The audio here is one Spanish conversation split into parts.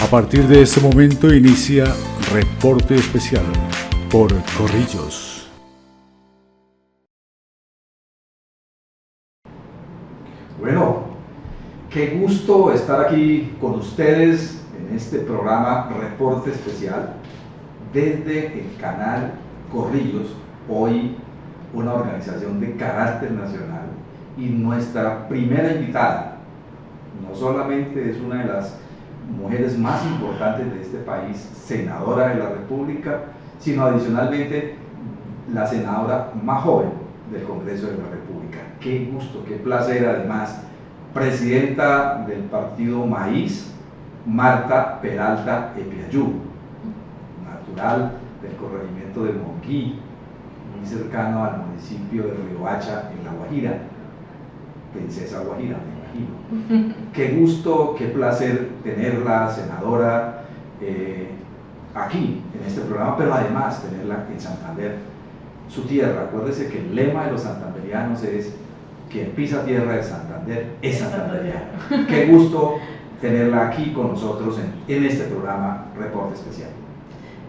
A partir de este momento inicia Reporte Especial por Corrillos. Bueno, qué gusto estar aquí con ustedes en este programa Reporte Especial desde el canal Corrillos, hoy una organización de carácter nacional, y nuestra primera invitada no solamente es una de las mujeres más importantes de este país, senadora de la República, sino adicionalmente la senadora más joven del Congreso de la República. Qué gusto, qué placer, además, presidenta del partido Maíz, Marta Peralta Epiayú, natural del corregimiento de Monquí, muy cercano al municipio de Riohacha, en La Guajira, princesa Guajira, me imagino. Qué gusto, qué placer tenerla, senadora, aquí en este programa, pero además tenerla en Santander, su tierra. Acuérdese que el lema de los santanderianos es: quien pisa tierra de Santander es santanderiano. Qué gusto tenerla aquí con nosotros en este programa Reporte Especial.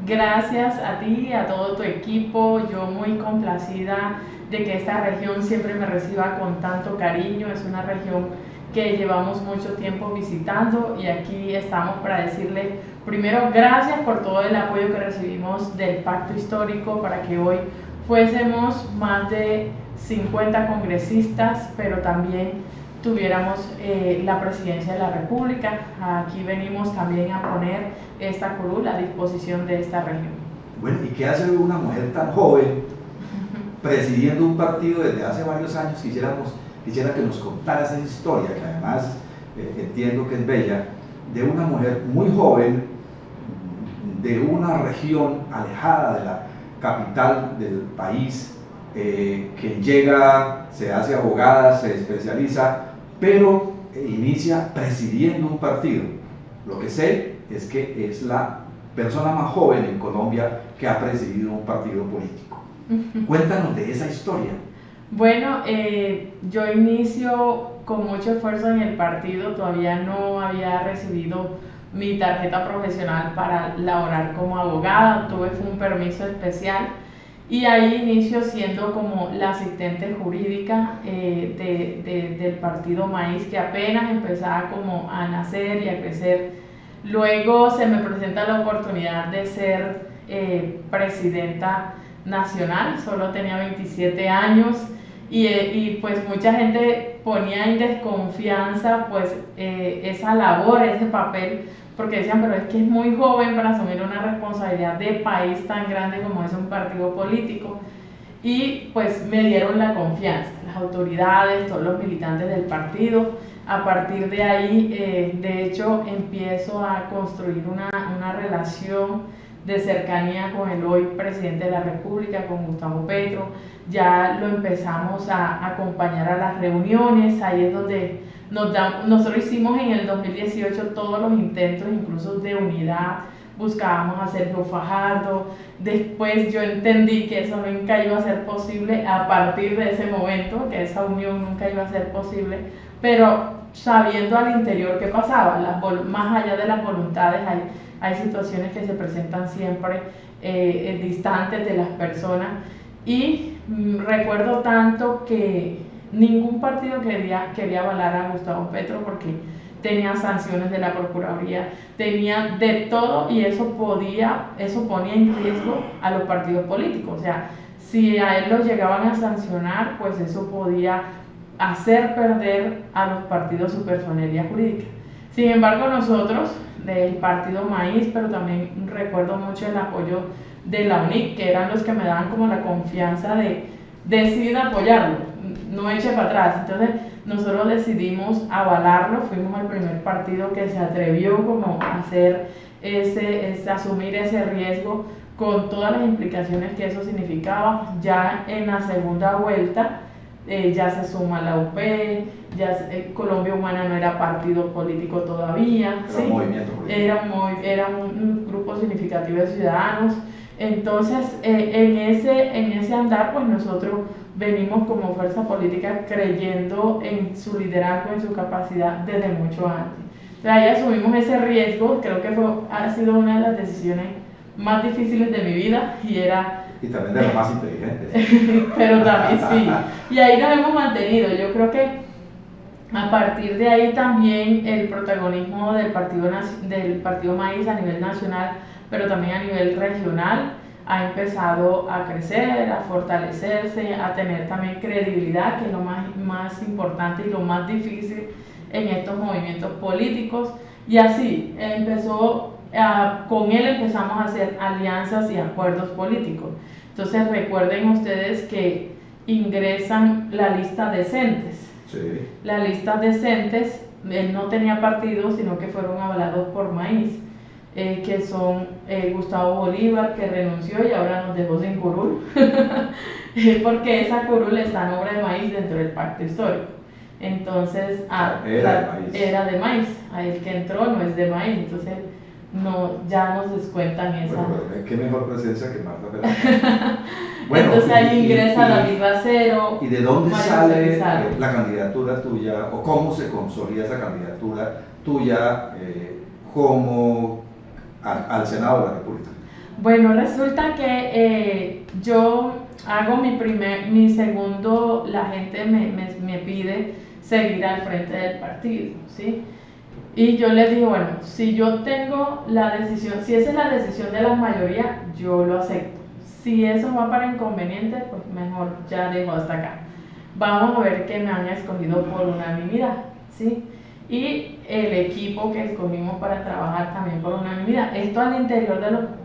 Gracias a ti y a todo tu equipo. Yo muy complacida de que esta región siempre me reciba con tanto cariño. Es una región que llevamos mucho tiempo visitando, y aquí estamos para decirle primero gracias por todo el apoyo que recibimos del Pacto Histórico para que hoy fuésemos más de 50 congresistas, pero también tuviéramos la presidencia de la República. Aquí venimos también a poner esta curul a disposición de esta región. Bueno, ¿y qué hace una mujer tan joven presidiendo un partido desde hace varios años? Quisiera que nos contara esa historia, que además entiendo que es bella, de una mujer muy joven, de una región alejada de la capital del país, que llega, se hace abogada, se especializa, pero inicia presidiendo un partido. Lo que sé es que es la persona más joven en Colombia que ha presidido un partido político. Cuéntanos de esa historia. Bueno, yo inicio con mucho esfuerzo en el partido. Todavía no había recibido mi tarjeta profesional para laborar como abogada, tuve un permiso especial, y ahí inicio siendo como la asistente jurídica del partido Maíz, que apenas empezaba como a nacer y a crecer. Luego se me presenta la oportunidad de ser presidenta nacional. Solo tenía 27 años, y pues mucha gente ponía en desconfianza pues esa labor, ese papel, porque decían, pero es que es muy joven para asumir una responsabilidad de país tan grande como es un partido político. Y pues me dieron la confianza, las autoridades, todos los militantes del partido. A partir de ahí, de hecho, empiezo a construir una relación de cercanía con el hoy presidente de la República, con Gustavo Petro. Ya lo empezamos a acompañar a las reuniones. Ahí es donde nosotros hicimos en el 2018 todos los intentos, incluso de unidad. Buscábamos a Sergio Fajardo. Después yo entendí que eso nunca iba a ser posible a partir de ese momento, que esa unión nunca iba a ser posible, pero sabiendo al interior qué pasaba, más allá de las voluntades, hay situaciones que se presentan siempre distantes de las personas. Y recuerdo tanto que ningún partido quería avalar a Gustavo Petro, porque tenía sanciones de la Procuraduría, tenía de todo, y eso ponía en riesgo a los partidos políticos. O sea, si a él los llegaban a sancionar, pues eso podía hacer perder a los partidos su personería jurídica. Sin embargo, nosotros del partido Maíz, pero también recuerdo mucho el apoyo de la UNIC, que eran los que me daban como la confianza de decidir apoyarlo, no eche para atrás. Entonces nosotros decidimos avalarlo, fuimos el primer partido que se atrevió como a hacer asumir ese riesgo, con todas las implicaciones que eso significaba. Ya en la segunda vuelta ya se suma la UP, Colombia Humana no era partido político todavía, era, ¿sí? Un movimiento político. Era un grupo significativo de ciudadanos. Entonces en ese andar, pues nosotros venimos como fuerza política creyendo en su liderazgo, en su capacidad desde mucho antes. Entonces ahí asumimos ese riesgo, creo que ha sido una de las decisiones más difíciles de mi vida y era... Y también de las más inteligentes. Pero también sí. Y ahí nos hemos mantenido. Yo creo que a partir de ahí también el protagonismo del Partido Maíz a nivel nacional, pero también a nivel regional, ha empezado a crecer, a fortalecerse, a tener también credibilidad, que es lo más importante y lo más difícil en estos movimientos políticos. Y así con él empezamos a hacer alianzas y acuerdos políticos. Entonces recuerden ustedes que ingresan la lista decentes. Sí. La lista decentes, él no tenía partido, sino que fueron avalados por Maíz, que son Gustavo Bolívar, que renunció y ahora nos dejó sin curul, porque esa curul está en obra de Maíz dentro del pacto histórico. Entonces, era de Maíz, a el que entró no es de Maíz, entonces ya nos descuentan esa. Bueno, qué mejor presencia que Marta Pérez. Bueno, entonces ahí ingresa David Racero. ¿Y de dónde sale Pizarro. la candidatura tuya, o cómo se consolida esa candidatura tuya como al Senado de la República? Bueno, resulta que yo hago mi segundo, la gente me pide seguir al frente del partido, ¿sí? Y yo les dije, bueno, si yo tengo la decisión, si esa es la decisión de la mayoría, yo lo acepto. Si eso va para inconveniente, pues mejor ya dejo hasta acá. Vamos a ver que me han escogido por unanimidad, ¿sí? Y el equipo que escogimos para trabajar también por unanimidad. Esto al interior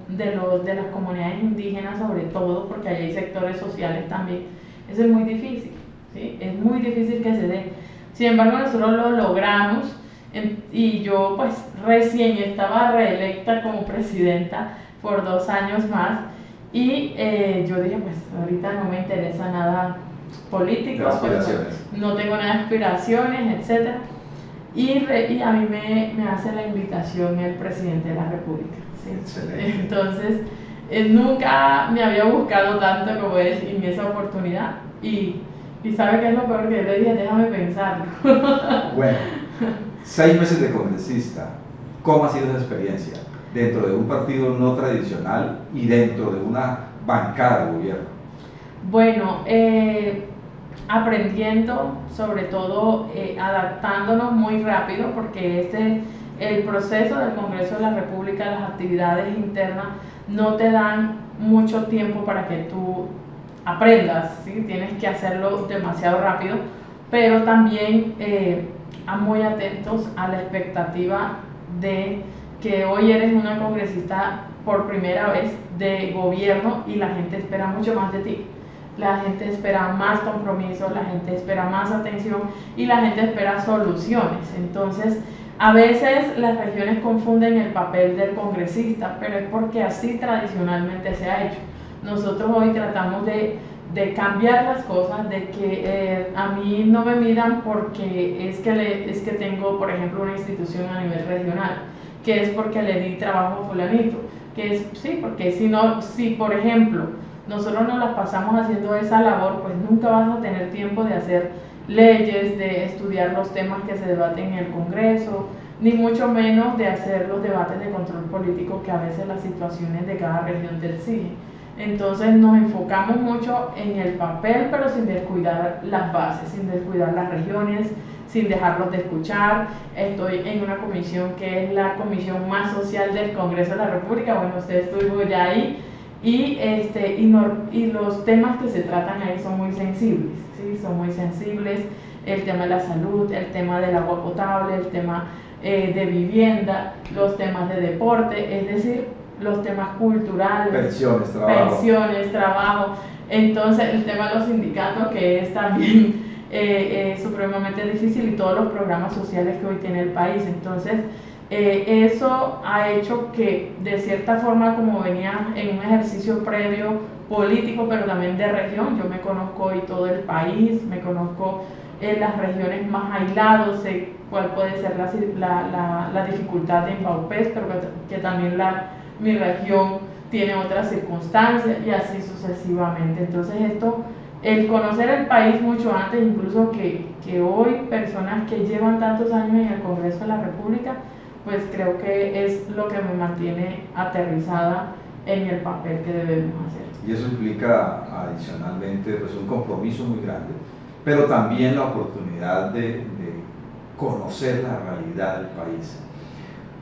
de las comunidades indígenas sobre todo, porque allí hay sectores sociales también. Eso es muy difícil, ¿sí? Es muy difícil que se dé. Sin embargo, nosotros lo logramos y yo pues recién estaba reelecta como presidenta por 2 años más y yo dije pues ahorita no me interesa nada político, pues, no tengo nada de aspiraciones, etc. Y a mí me hace la invitación el presidente de la República, ¿sí? Excelente. Entonces nunca me había buscado tanto como es en esa oportunidad y ¿sabe qué es lo peor? Que yo le dije, déjame pensarlo. Bueno, 6 meses de congresista, ¿cómo ha sido esa experiencia dentro de un partido no tradicional y dentro de una bancada de gobierno? Bueno, aprendiendo, sobre todo adaptándonos muy rápido, porque el proceso del Congreso de la República, las actividades internas, no te dan mucho tiempo para que tú aprendas, ¿sí? Tienes que hacerlo demasiado rápido, pero también muy atentos a la expectativa de que hoy eres una congresista por primera vez de gobierno y la gente espera mucho más de ti. La gente espera más compromiso, la gente espera más atención y la gente espera soluciones. Entonces, a veces las regiones confunden el papel del congresista, pero es porque así tradicionalmente se ha hecho. Nosotros hoy tratamos de cambiar las cosas, de que a mí no me miran porque es que tengo, por ejemplo, una institución a nivel regional, que es porque le di trabajo a fulanito, que es, sí, porque si por ejemplo nosotros nos las pasamos haciendo esa labor, pues nunca vas a tener tiempo de hacer leyes, de estudiar los temas que se debaten en el Congreso, ni mucho menos de hacer los debates de control político que a veces las situaciones de cada región te exigen. Entonces nos enfocamos mucho en el papel, pero sin descuidar las bases, sin descuidar las regiones, sin dejarlos de escuchar. Estoy en una comisión que es la comisión más social del Congreso de la República, bueno, usted estuvo ya ahí, y los temas que se tratan ahí son muy sensibles, ¿sí? Son muy sensibles, el tema de la salud, el tema del agua potable, el tema de vivienda, los temas de deporte, es decir, los temas culturales, pensiones, trabajo. Entonces el tema de los sindicatos, que es también supremamente difícil, y todos los programas sociales que hoy tiene el país. Entonces eso ha hecho que de cierta forma, como venía en un ejercicio previo político, pero también de región, yo me conozco hoy todo el país, me conozco las regiones más aisladas, sé cuál puede ser la dificultad en Vaupés, pero que también mi región tiene otras circunstancias y así sucesivamente. Entonces esto el conocer el país mucho antes, incluso que hoy personas que llevan tantos años en el Congreso de la República, pues creo que es lo que me mantiene aterrizada en el papel que debemos hacer. Y eso implica adicionalmente pues, un compromiso muy grande, pero también la oportunidad de conocer la realidad del país.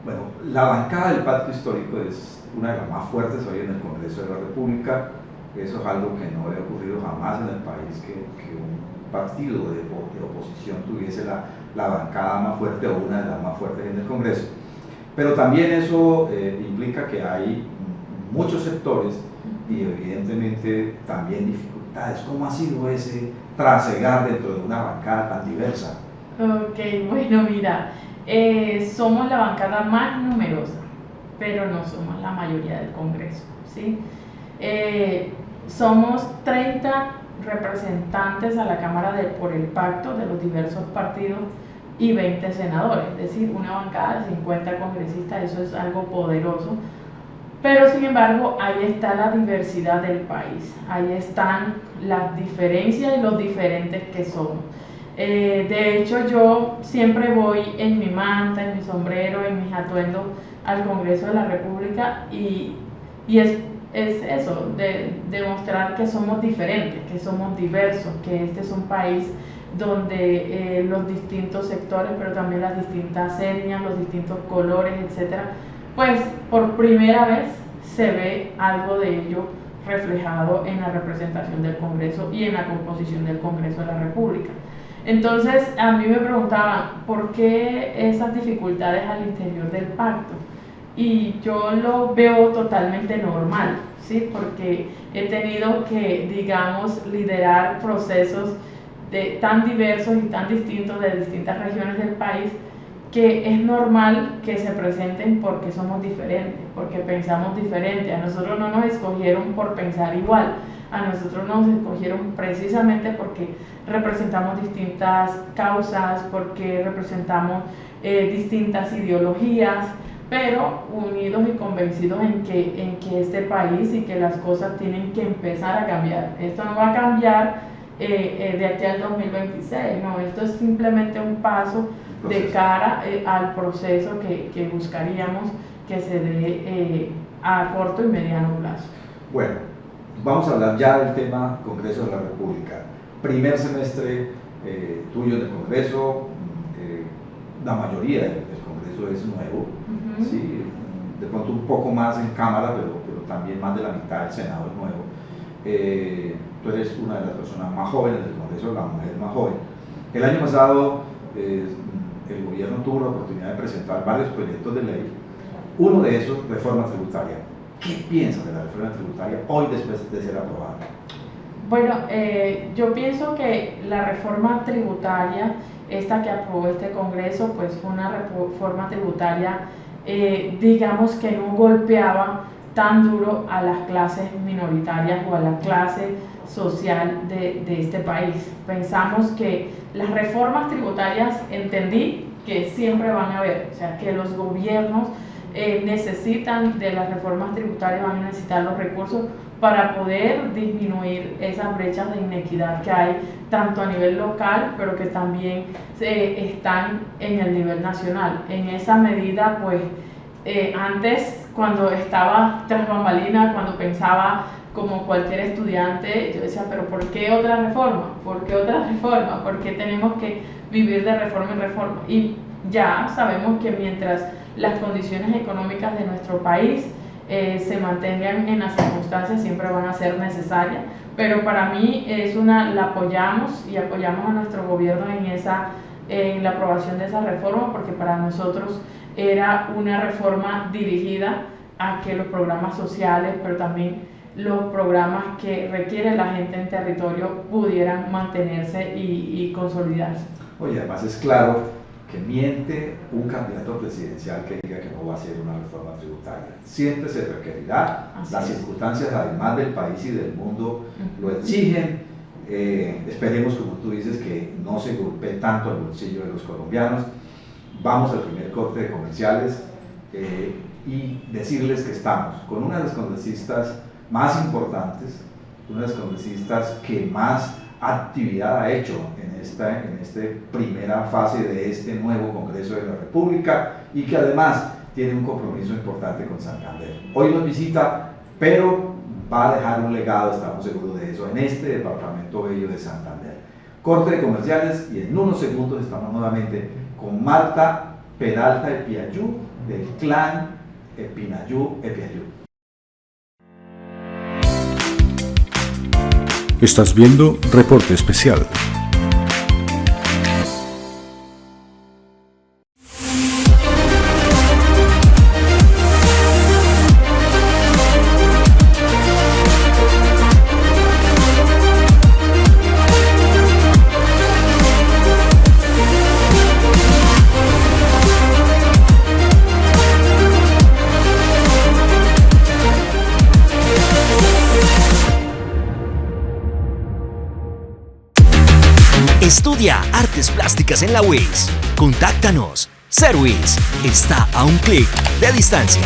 Bueno, la bancada del Pacto Histórico es una de las más fuertes hoy en el Congreso de la República. Eso es algo que no había ocurrido jamás en el país, que un partido de oposición tuviese la bancada más fuerte o una de las más fuertes en el Congreso. Pero también eso implica que hay muchos sectores y evidentemente también dificultades. ¿Cómo ha sido ese trasegar dentro de una bancada tan diversa? Ok, bueno, mira, somos la bancada más numerosa, pero no somos la mayoría del Congreso, ¿sí? Somos 30 representantes a la Cámara por el Pacto de los diversos partidos y 20 senadores, es decir, una bancada de 50 congresistas. Eso es algo poderoso. Pero sin embargo, ahí está la diversidad del país, ahí están las diferencias y los diferentes que somos. De hecho, yo siempre voy en mi manta, en mi sombrero, en mis atuendos al Congreso de la República y es eso, de demostrar que somos diferentes, que somos diversos, que este es un país donde los distintos sectores, pero también las distintas etnias, los distintos colores, etcétera, pues por primera vez se ve algo de ello reflejado en la representación del Congreso y en la composición del Congreso de la República. Entonces, a mí me preguntaban, ¿por qué esas dificultades al interior del pacto? Y yo lo veo totalmente normal, ¿sí? Porque he tenido que, digamos, liderar procesos tan diversos y tan distintos de distintas regiones del país, que es normal que se presenten porque somos diferentes, porque pensamos diferente. A nosotros no nos escogieron por pensar igual, a nosotros nos escogieron precisamente porque representamos distintas causas, porque representamos distintas ideologías, pero unidos y convencidos en que este país y que las cosas tienen que empezar a cambiar. Esto no va a cambiar de aquí al 2026, no, esto es simplemente un paso de cara al proceso que buscaríamos que se dé a corto y mediano plazo. Bueno, vamos a hablar ya del tema Congreso de la República. Primer semestre tuyo en el Congreso, la mayoría del Congreso es nuevo, ¿sí? De pronto un poco más en Cámara, pero también más de la mitad del Senado es nuevo. Tú eres una de las personas más jóvenes del Congreso, la mujer más joven. El año pasado el gobierno tuvo la oportunidad de presentar varios proyectos de ley, uno de esos, reforma tributaria. ¿Qué piensas de la reforma tributaria hoy después de ser aprobada? Bueno, yo pienso que la reforma tributaria, esta que aprobó este Congreso, pues fue una reforma tributaria, digamos que no golpeaba tan duro a las clases minoritarias o a la clase social de este país. Pensamos que las reformas tributarias, entendí que siempre van a haber, o sea, que los gobiernos necesitan de las reformas tributarias, van a necesitar los recursos para poder disminuir esas brechas de inequidad que hay tanto a nivel local, pero que también están en el nivel nacional. En esa medida, pues, antes, cuando estaba tras bambalinas, cuando pensaba como cualquier estudiante, yo decía, pero ¿por qué otra reforma? ¿Por qué otra reforma? ¿Por qué tenemos que vivir de reforma en reforma? Y ya sabemos que mientras las condiciones económicas de nuestro país se mantengan en las circunstancias, siempre van a ser necesarias, pero para mí la apoyamos y apoyamos a nuestro gobierno en la aprobación de esa reforma, porque para nosotros era una reforma dirigida a que los programas sociales, pero también los programas que requiere la gente en territorio pudieran mantenerse y consolidarse. Oye, además es claro que miente un candidato presidencial que diga que no va a hacer una reforma tributaria. Siempre se requerirá, las circunstancias además del país y del mundo lo exigen. Esperemos, como tú dices, que no se golpee tanto el bolsillo de los colombianos. Vamos al primer corte de comerciales y decirles que estamos con una de las congresistas más importantes uno de los congresistas que más actividad ha hecho en esta primera fase de este nuevo Congreso de la República y que además tiene un compromiso importante con Santander. Hoy nos visita, pero va a dejar un legado, estamos seguros de eso, en este departamento bello de Santander. Corte de comerciales y en unos segundos estamos nuevamente con Marta Peralta Epiayú del clan Epinayú Epiayú. Estás viendo Reporte Especial. Estudia artes plásticas en la UIS. Contáctanos. Serwis está a un clic de distancia.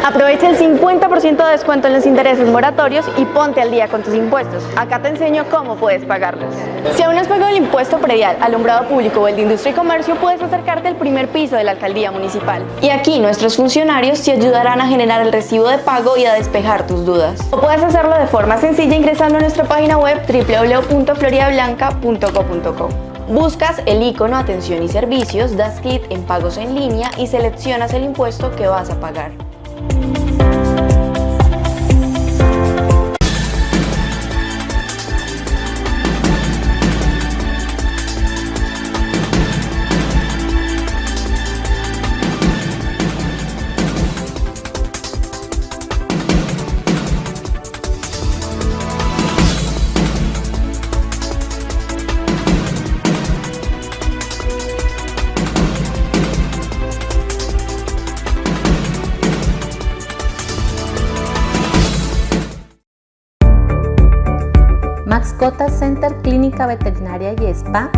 Aprovecha el 50% de descuento en los intereses moratorios y ponte al día con tus impuestos. Acá te enseño cómo puedes pagarlos. Si aún no has pagado el impuesto predial, alumbrado público o el de industria y comercio, puedes acercarte al primer piso de la alcaldía municipal. Y aquí nuestros funcionarios te ayudarán a generar el recibo de pago y a despejar tus dudas. O puedes hacerlo de forma sencilla ingresando a nuestra página web www.floridablanca.co.co. Buscas el icono Atención y Servicios, das clic en Pagos en línea y seleccionas el impuesto que vas a pagar. Mascota Center Clínica Veterinaria y Spa.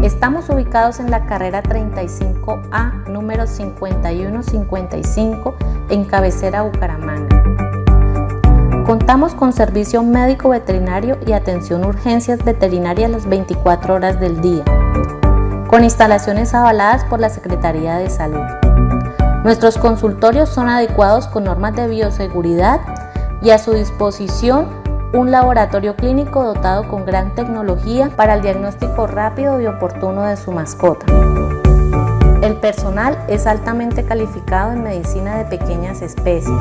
Estamos ubicados en la carrera 35A, número 5155, en Cabecera, Bucaramanga. Contamos con servicio médico veterinario y atención urgencias veterinarias las 24 horas del día, con instalaciones avaladas por la Secretaría de Salud. Nuestros consultorios son adecuados con normas de bioseguridad y a su disposición un laboratorio clínico dotado con gran tecnología para el diagnóstico rápido y oportuno de su mascota. El personal es altamente calificado en medicina de pequeñas especies.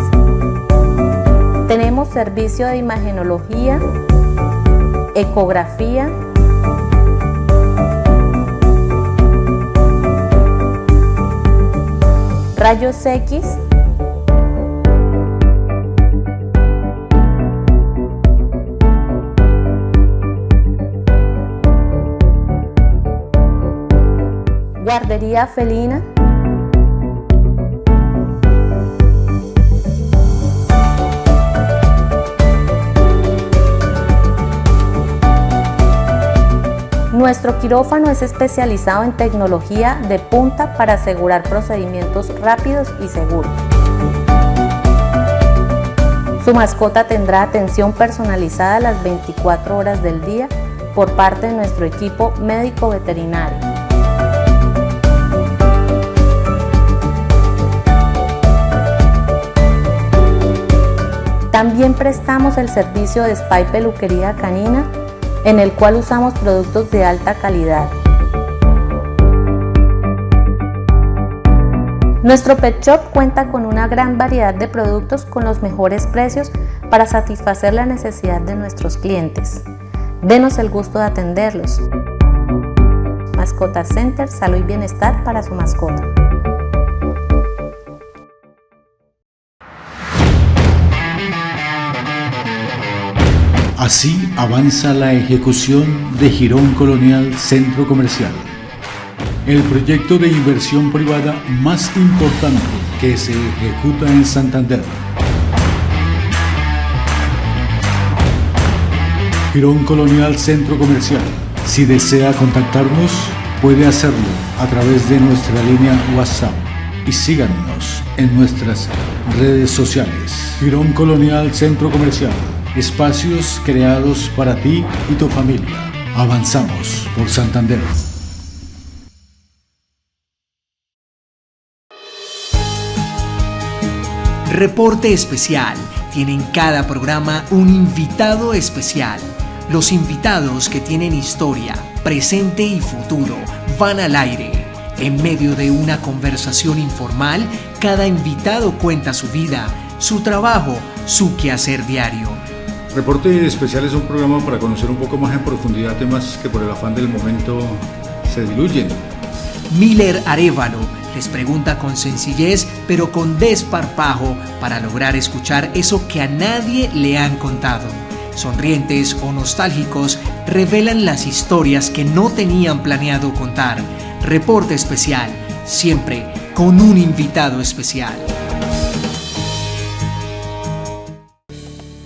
Tenemos servicio de imagenología, ecografía, rayos X, guardería felina, nuestro quirófano es especializado en tecnología de punta para asegurar procedimientos rápidos y seguros. Su mascota tendrá atención personalizada las 24 horas del día por parte de nuestro equipo médico veterinario. También prestamos el servicio de spa y peluquería canina, en el cual usamos productos de alta calidad. Nuestro pet shop cuenta con una gran variedad de productos con los mejores precios para satisfacer la necesidad de nuestros clientes. Denos el gusto de atenderlos. Mascota Center, salud y bienestar para su mascota. Así avanza la ejecución de Girón Colonial Centro Comercial, el proyecto de inversión privada más importante que se ejecuta en Santander. Girón Colonial Centro Comercial. Si desea contactarnos, puede hacerlo a través de nuestra línea WhatsApp y síganos en nuestras redes sociales. Girón Colonial Centro Comercial. Espacios creados para ti y tu familia. Avanzamos por Santander. Reporte especial. Tiene en cada programa un invitado especial. Los invitados que tienen historia, presente y futuro van al aire. En medio de una conversación informal, cada invitado cuenta su vida, su trabajo, su quehacer diario. Reporte Especial es un programa para conocer un poco más en profundidad temas que por el afán del momento se diluyen. Miller Arévalo les pregunta con sencillez pero con desparpajo para lograr escuchar eso que a nadie le han contado. Sonrientes o nostálgicos revelan las historias que no tenían planeado contar. Reporte Especial, siempre con un invitado especial.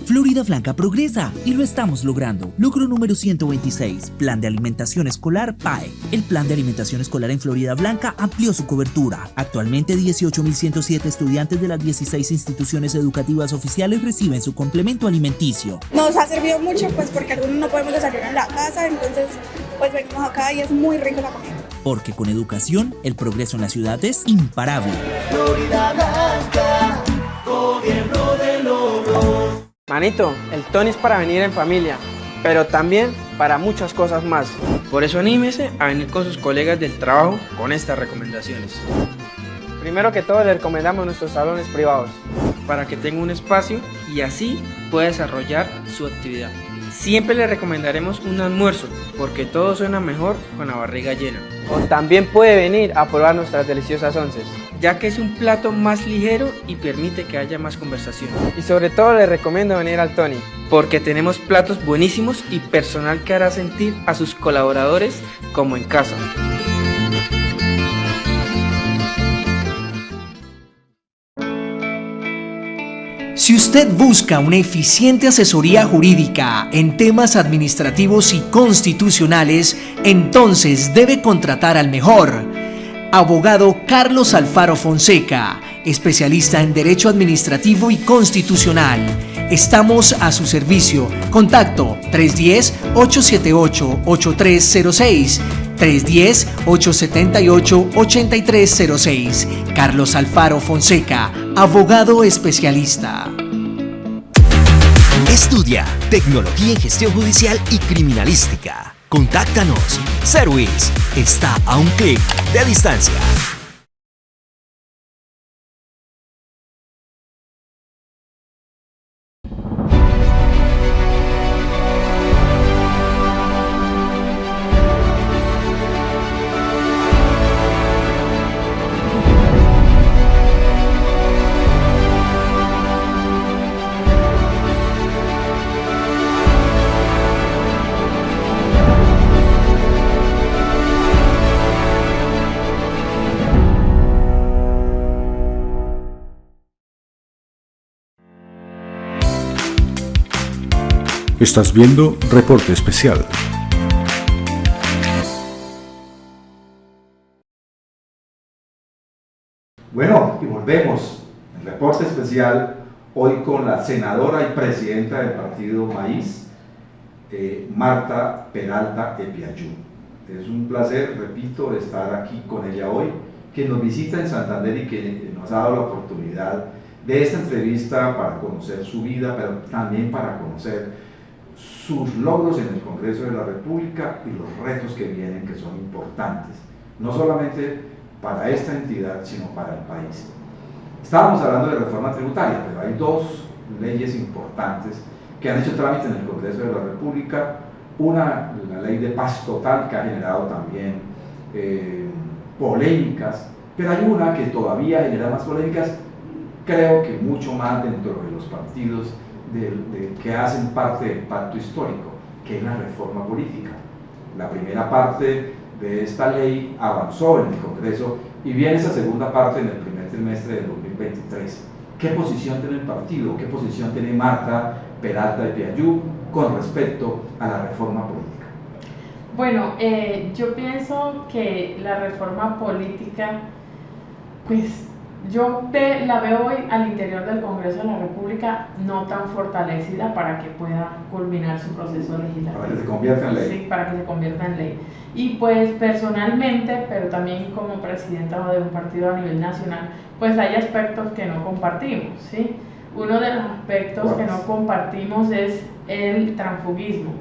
Florida Blanca progresa y lo estamos logrando. Logro número 126, Plan de Alimentación Escolar PAE. El Plan de Alimentación Escolar en Florida Blanca amplió su cobertura. Actualmente 18.107 estudiantes de las 16 instituciones educativas oficiales reciben su complemento alimenticio. Nos ha servido mucho pues porque algunos no podemos desayunar en la casa, entonces pues venimos acá y es muy rico la comida. Porque con educación, el progreso en la ciudad es imparable. Florida Blanca, gobierno de logros. Manito, el Tony es para venir en familia, pero también para muchas cosas más. Por eso anímese a venir con sus colegas del trabajo con estas recomendaciones. Primero que todo, le recomendamos nuestros salones privados para que tenga un espacio y así pueda desarrollar su actividad. Siempre le recomendaremos un almuerzo porque todo suena mejor con la barriga llena. O también puede venir a probar nuestras deliciosas onces, ya que es un plato más ligero y permite que haya más conversación. Y sobre todo le recomiendo venir al Tony, porque tenemos platos buenísimos y personal que hará sentir a sus colaboradores como en casa. Si usted busca una eficiente asesoría jurídica en temas administrativos y constitucionales, entonces debe contratar al mejor. Abogado Carlos Alfaro Fonseca, especialista en Derecho Administrativo y Constitucional. Estamos a su servicio. Contacto 310-878-8306. 310-878-8306. Carlos Alfaro Fonseca, abogado especialista. Estudia Tecnología en Gestión Judicial y Criminalística. Contáctanos. Service está a un clic de distancia. Estás viendo Reporte Especial. Bueno, y volvemos. El Reporte Especial hoy con la senadora y presidenta del partido Maíz, Marta Peralta Epiayú. Es un placer, repito, estar aquí con ella hoy, que nos visita en Santander y que nos ha dado la oportunidad de esta entrevista para conocer su vida, pero también para conocer sus logros en el Congreso de la República y los retos que vienen, que son importantes, no solamente para esta entidad, sino para el país. Estábamos hablando de reforma tributaria, pero hay dos leyes importantes que han hecho trámite en el Congreso de la República. Una, la ley de paz total, que ha generado también polémicas, pero hay una que todavía genera más polémicas, creo que mucho más dentro de los partidos que hacen parte del pacto histórico, que es la reforma política. La primera parte de esta ley avanzó en el Congreso y viene esa segunda parte en el primer trimestre del 2023. ¿Qué posición tiene el partido? ¿Qué posición tiene Marta Peralta Epiayú con respecto a la reforma política? Bueno, yo pienso que la reforma política, pues yo la veo hoy al interior del Congreso de la República no tan fortalecida para que pueda culminar su proceso legislativo. Para que se convierta en ley. Sí, para que se convierta en ley. Y pues personalmente, pero también como presidenta de un partido a nivel nacional, pues hay aspectos que no compartimos, ¿sí? Uno de los aspectos que no compartimos es el transfugismo.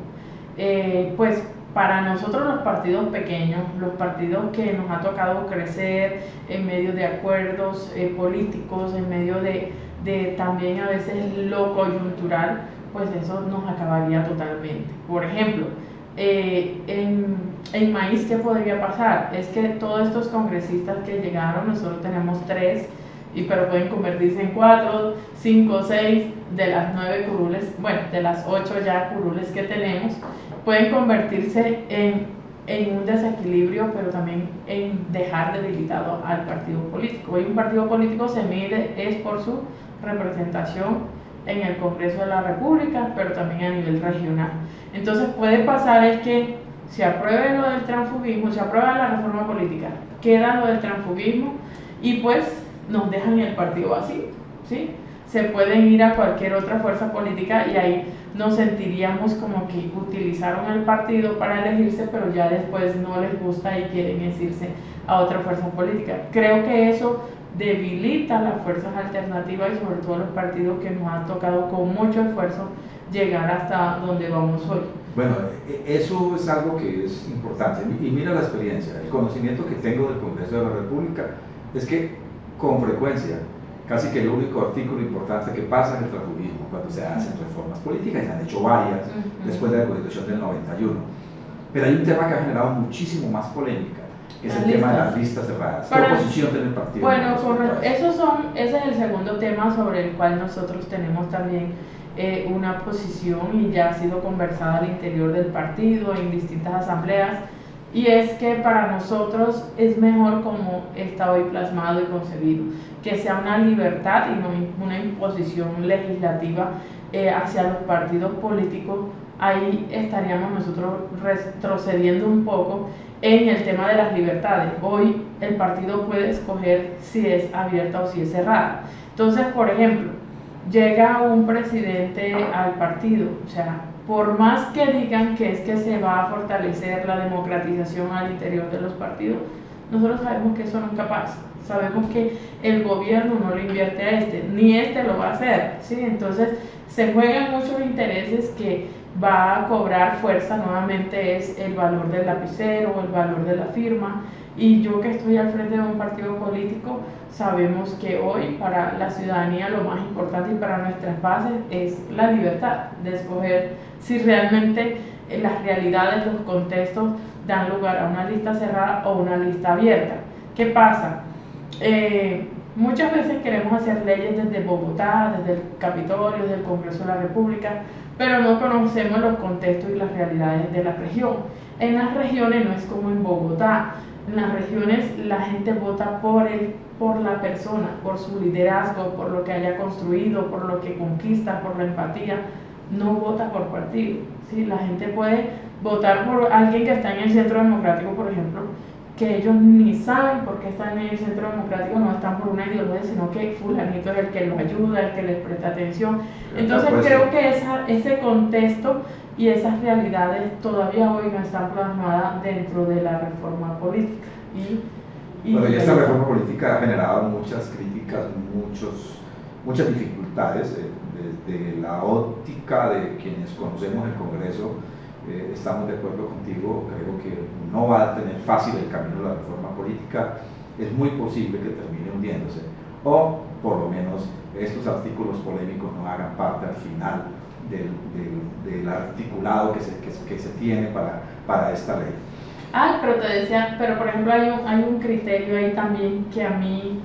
Pues para nosotros los partidos pequeños, los partidos que nos ha tocado crecer en medio de acuerdos políticos, en medio de también a veces lo coyuntural, pues eso nos acabaría totalmente. Por ejemplo, en Maíz, ¿qué podría pasar? Es que todos estos congresistas que llegaron, nosotros tenemos 3, pero pueden convertirse en 4, 5, 6, de las 9 curules, bueno, de las 8 ya curules que tenemos, pueden convertirse en un desequilibrio, pero también en dejar debilitado al partido político. Hoy un partido político se mide es por su representación en el Congreso de la República, pero también a nivel regional. Entonces puede pasar es que se apruebe lo del transfugismo, se aprueba la reforma política, queda lo del transfugismo y pues nos dejan el partido vacío, ¿sí? Se pueden ir a cualquier otra fuerza política y ahí nos sentiríamos como que utilizaron el partido para elegirse, pero ya después no les gusta y quieren irse a otra fuerza política. Creo que eso debilita las fuerzas alternativas y sobre todo los partidos que nos ha tocado con mucho esfuerzo llegar hasta donde vamos hoy. Bueno, eso es algo que es importante y mira la experiencia, el conocimiento que tengo del Congreso de la República es que con frecuencia casi que el único artículo importante que pasa es el transfugismo cuando se hacen reformas políticas, y se han hecho varias después de la Constitución del 91. Pero hay un tema que ha generado muchísimo más polémica, que es el tema de las listas cerradas. ¿Qué oposición tiene el partido? Bueno, ese es el segundo tema sobre el cual nosotros tenemos también una posición y ya ha sido conversada al interior del partido en distintas asambleas, y es que para nosotros es mejor como está hoy plasmado y concebido, que sea una libertad y no una imposición legislativa hacia los partidos políticos. Ahí estaríamos nosotros retrocediendo un poco en el tema de las libertades. Hoy el partido puede escoger si es abierta o si es cerrada. Entonces, por ejemplo, llega un presidente al partido, o sea, por más que digan que es que se va a fortalecer la democratización al interior de los partidos, nosotros sabemos que eso no es capaz. Sabemos que el gobierno no lo invierte a ni lo va a hacer, ¿sí? Entonces se juegan muchos intereses que va a cobrar fuerza nuevamente es el valor del lapicero o el valor de la firma, y yo que estoy al frente de un partido político sabemos que hoy para la ciudadanía lo más importante y para nuestras bases es la libertad de escoger si realmente las realidades, los contextos dan lugar a una lista cerrada o una lista abierta. ¿Qué pasa? Muchas veces queremos hacer leyes desde Bogotá, desde el Capitolio, desde el Congreso de la República, pero no conocemos los contextos y las realidades de la región. En las regiones no es como en Bogotá. En las regiones la gente vota por la persona, por su liderazgo, por lo que haya construido, por lo que conquista, por la empatía. No vota por partido, ¿sí? La gente puede votar por alguien que está en el Centro Democrático, por ejemplo, que ellos ni saben por qué están en el Centro Democrático, no están por una ideología, sino que fulanito es el que los ayuda, el que les presta atención. Entonces creo que ese contexto y esas realidades todavía hoy no están plasmadas dentro de la reforma política. Bueno, y esta reforma política ha generado muchas críticas, muchas dificultades. Desde la óptica de quienes conocemos el Congreso, estamos de acuerdo contigo, creo que no va a tener fácil el camino de la reforma política, es muy posible que termine hundiéndose, o por lo menos estos artículos polémicos no hagan parte al final del articulado que se tiene para esta ley. Pero te decía, pero por ejemplo hay un criterio ahí también que a mí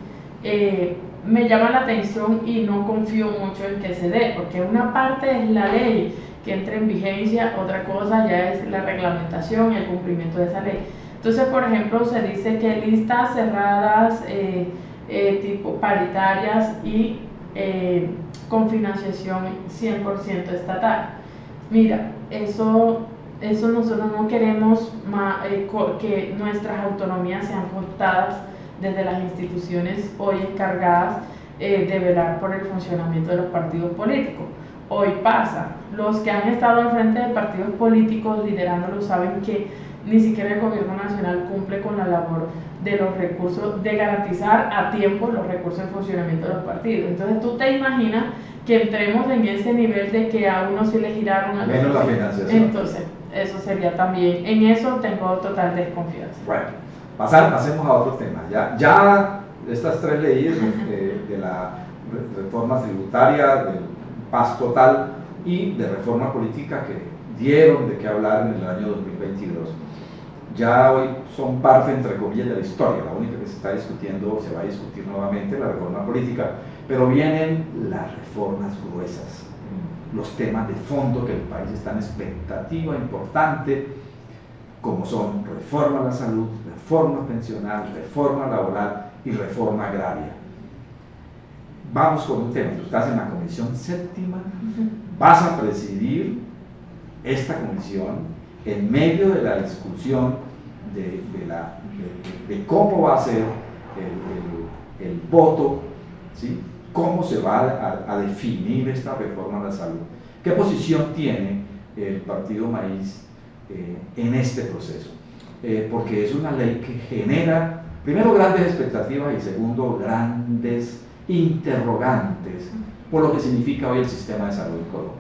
me llama la atención y no confío mucho en que se dé, porque una parte es la ley que entre en vigencia, otra cosa ya es la reglamentación y el cumplimiento de esa ley. Entonces, por ejemplo, se dice que listas cerradas, tipo paritarias y con financiación 100% estatal. Mira, eso nosotros no queremos que nuestras autonomías sean cooptadas desde las instituciones hoy encargadas de velar por el funcionamiento de los partidos políticos. Hoy pasa, los que han estado al frente de partidos políticos liderándolos saben que ni siquiera el gobierno nacional cumple con la labor de los recursos, de garantizar a tiempo los recursos de funcionamiento de los partidos. Entonces tú te imaginas que entremos en ese nivel de que a unos sí le giraron a menos la financiación. Entonces, eso sería también, en eso tengo total desconfianza. Bueno, pasemos a otros temas. Ya estas tres leyes de la reforma tributaria, del paz total y de reforma política que dieron de qué hablar en el año 2022, ya hoy son parte, entre comillas, de la historia. La única que se está discutiendo, se va a discutir nuevamente, la reforma política, pero vienen las reformas gruesas, los temas de fondo que el país está en expectativa importante, como son reforma a la salud, reforma pensional, reforma laboral y reforma agraria. Vamos con un tema. Tú estás en la comisión séptima, vas a presidir esta comisión en medio de la discusión de cómo va a ser el voto, ¿sí? Cómo se va a definir esta reforma a la salud. ¿Qué posición tiene el Partido Maíz en este proceso? Porque es una ley que genera, primero, grandes expectativas y segundo, grandes interrogantes por lo que significa hoy el sistema de salud en Colombia.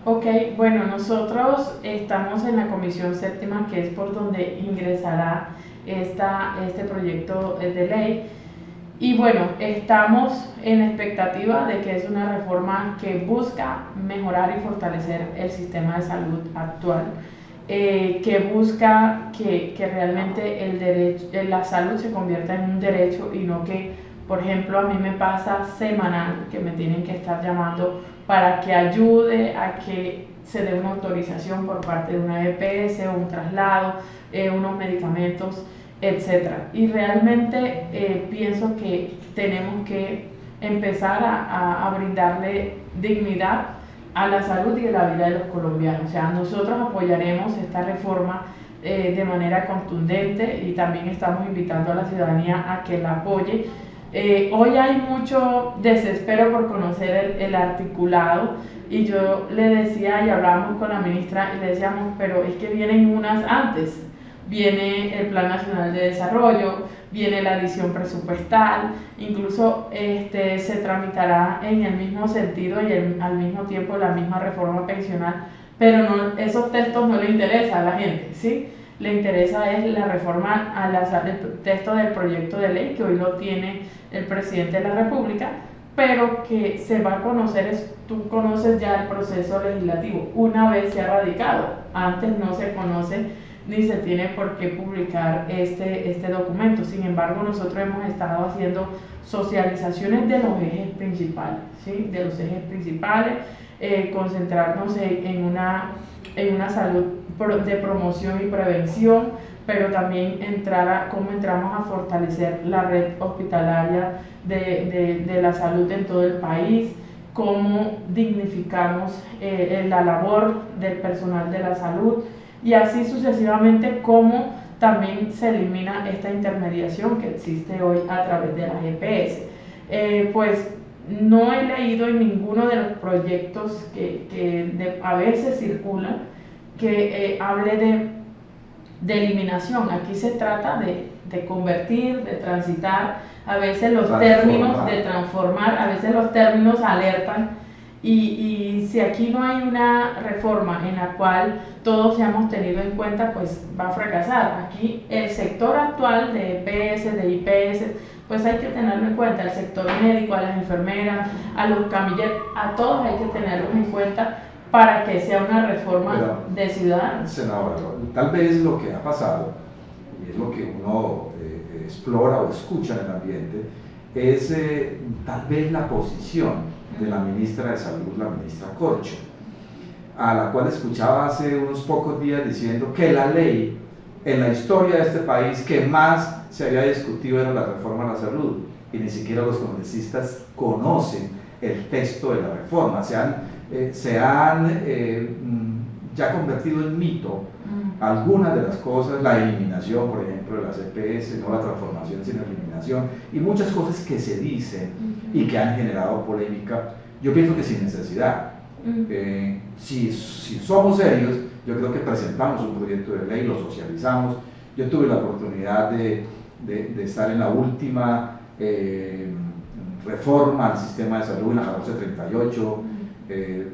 Ok, bueno, nosotros estamos en la comisión séptima, que es por donde ingresará este proyecto de ley. Y bueno, estamos en expectativa de que es una reforma que busca mejorar y fortalecer el sistema de salud actual, que busca que realmente la salud se convierta en un derecho y no que, por ejemplo, a mí me pasa semanal que me tienen que estar llamando para que ayude a que se dé una autorización por parte de una EPS o un traslado, unos medicamentos, etc. Y realmente pienso que tenemos que empezar a brindarle dignidad a la salud y a la vida de los colombianos. O sea, nosotros apoyaremos esta reforma de manera contundente y también estamos invitando a la ciudadanía a que la apoye. Hoy hay mucho desespero por conocer el articulado y yo le decía y hablábamos con la ministra y le decíamos, pero es que vienen unas antes. Viene el Plan Nacional de Desarrollo, viene la adición presupuestal, incluso se tramitará en el mismo sentido y al mismo tiempo la misma reforma pensional, pero no, esos textos no le interesan a la gente, ¿sí? Le interesa es la reforma el texto del proyecto de ley que hoy lo tiene el presidente de la República, pero que se va a conocer, tú conoces ya el proceso legislativo una vez se ha radicado, antes no se conoce ni se tiene por qué publicar este documento. Sin embargo, nosotros hemos estado haciendo socializaciones de los ejes principales, ¿sí? De los ejes principales, concentrarnos en una salud de promoción y prevención, pero también cómo entramos a fortalecer la red hospitalaria de la salud en todo el país, cómo dignificamos la labor del personal de la salud y así sucesivamente, cómo también se elimina esta intermediación que existe hoy a través de las EPS. Pues no he leído en ninguno de los proyectos que a veces circulan que hable de eliminación. Aquí se trata de convertir, de transitar, a veces los términos, de transformar, a veces los términos alertan y si aquí no hay una reforma en la cual todos seamos tenido en cuenta, pues va a fracasar. Aquí el sector actual de EPS, de IPS, pues hay que tenerlo en cuenta, el sector médico, a las enfermeras, a los camilleros, a todos hay que tenerlos en cuenta para que sea una reforma de ciudadanos. Senadora, tal vez lo que ha pasado, y es lo que uno explora o escucha en el ambiente, es tal vez la posición de la ministra de Salud, la ministra Corcho, a la cual escuchaba hace unos pocos días diciendo que la ley en la historia de este país que más se había discutido era la reforma a la salud, y ni siquiera los congresistas conocen el texto de la reforma. Se han ya convertido en mito algunas de las cosas, la eliminación, por ejemplo, de las EPS, no la transformación sino la eliminación, y muchas cosas que se dicen y que han generado polémica, yo pienso que sin necesidad. Si somos serios, yo creo que presentamos un proyecto de ley, lo socializamos. Yo tuve la oportunidad de estar en la última reforma al sistema de salud en la 1438,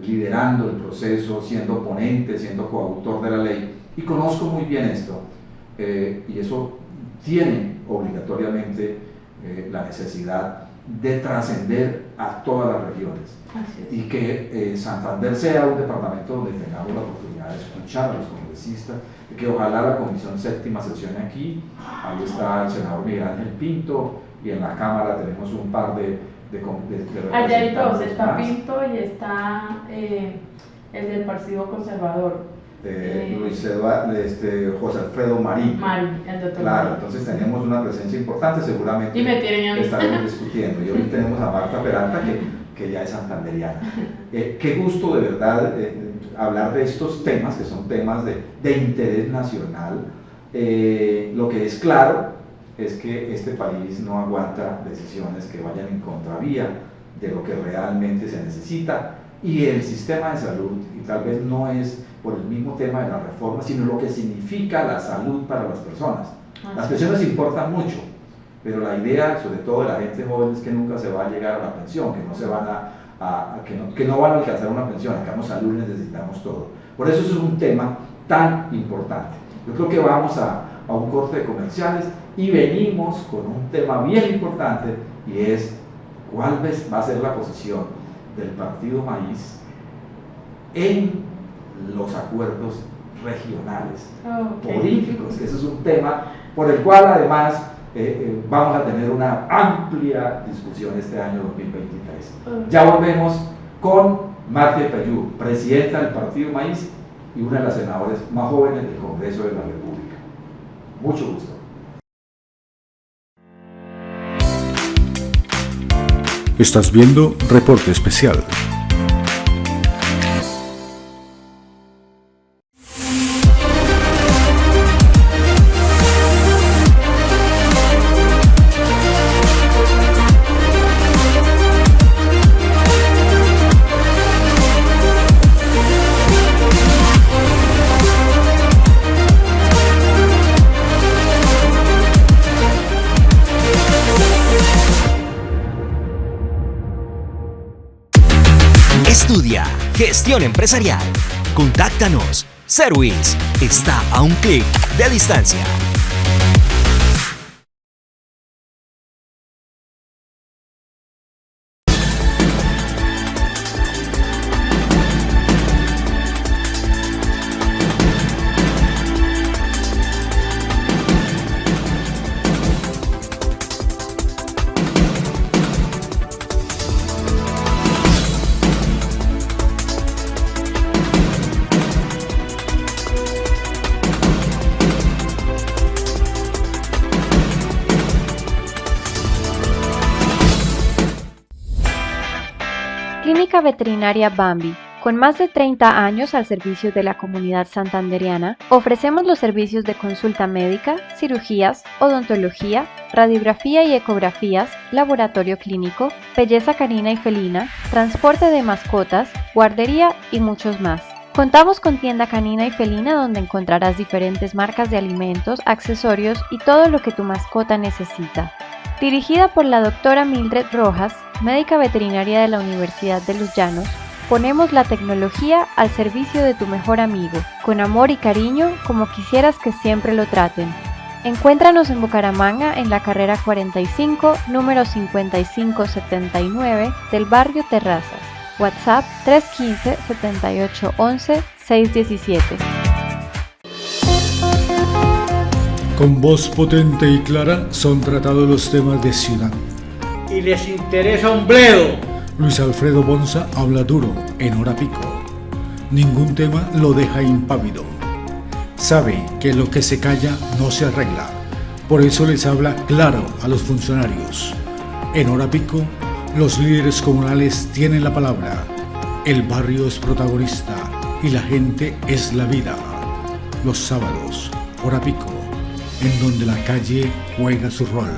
liderando el proceso, siendo ponente, siendo coautor de la ley, y conozco muy bien esto, y eso tiene obligatoriamente la necesidad de trascender a todas las regiones, y que Santander sea un departamento donde tengamos la oportunidad de escuchar a los congresistas, que ojalá la Comisión Séptima sesione aquí. Ahí está el senador Miguel Ángel Pinto, y en la Cámara tenemos un par de allá hay dos, está más. Pinto y está el del Partido Conservador. José Alfredo Marín. El doctor Claro, Marín. entonces tenemos una presencia importante, seguramente Y me tienen a mí. estaremos discutiendo. Y hoy tenemos a Marta Peralta, que ya es santanderiana. Qué gusto de verdad hablar de estos temas, que son temas de interés nacional. Lo que es claro es que este país no aguanta decisiones que vayan en contravía de lo que realmente se necesita, y el sistema de salud, y tal vez no es por el mismo tema de la reforma, sino lo que significa la salud para las personas. Las pensiones importan mucho, pero la idea, sobre todo de la gente joven, es que nunca se va a llegar a la pensión, que no se van que no van a alcanzar una pensión. Necesitamos salud, necesitamos todo. Por eso es un tema tan importante. Yo creo que vamos a un corte de comerciales y venimos con un tema bien importante, y es cuál va a ser la posición del Partido Maíz en los acuerdos regionales políticos, que ese es un tema por el cual además vamos a tener una amplia discusión este año 2023. Ya volvemos con Marta Payú, presidenta del Partido Maíz y una de las senadoras más jóvenes del Congreso de la República. Mucho gusto. Estás viendo Reporte Especial. Estudia Gestión Empresarial. Contáctanos. Service está a un clic de distancia. Clínica Veterinaria Bambi. Con más de 30 años al servicio de la comunidad santanderiana, ofrecemos los servicios de consulta médica, cirugías, odontología, radiografía y ecografías, laboratorio clínico, belleza canina y felina, transporte de mascotas, guardería y muchos más. Contamos con tienda canina y felina donde encontrarás diferentes marcas de alimentos, accesorios y todo lo que tu mascota necesita. Dirigida por la doctora Mildred Rojas, médica veterinaria de la Universidad de Los Llanos, ponemos la tecnología al servicio de tu mejor amigo, con amor y cariño como quisieras que siempre lo traten. Encuéntranos en Bucaramanga en la carrera 45, número 5579 del barrio Terrazas. WhatsApp 315-7811-617. Con voz potente y clara son tratados los temas de ciudad. Y les interesa un bledo. Luis Alfredo Bonza habla duro, en hora pico. Ningún tema lo deja impávido. Sabe que lo que se calla no se arregla. Por eso les habla claro a los funcionarios. En hora pico, los líderes comunales tienen la palabra. El barrio es protagonista y la gente es la vida. los sábados, hora pico, en donde la calle juega su rol.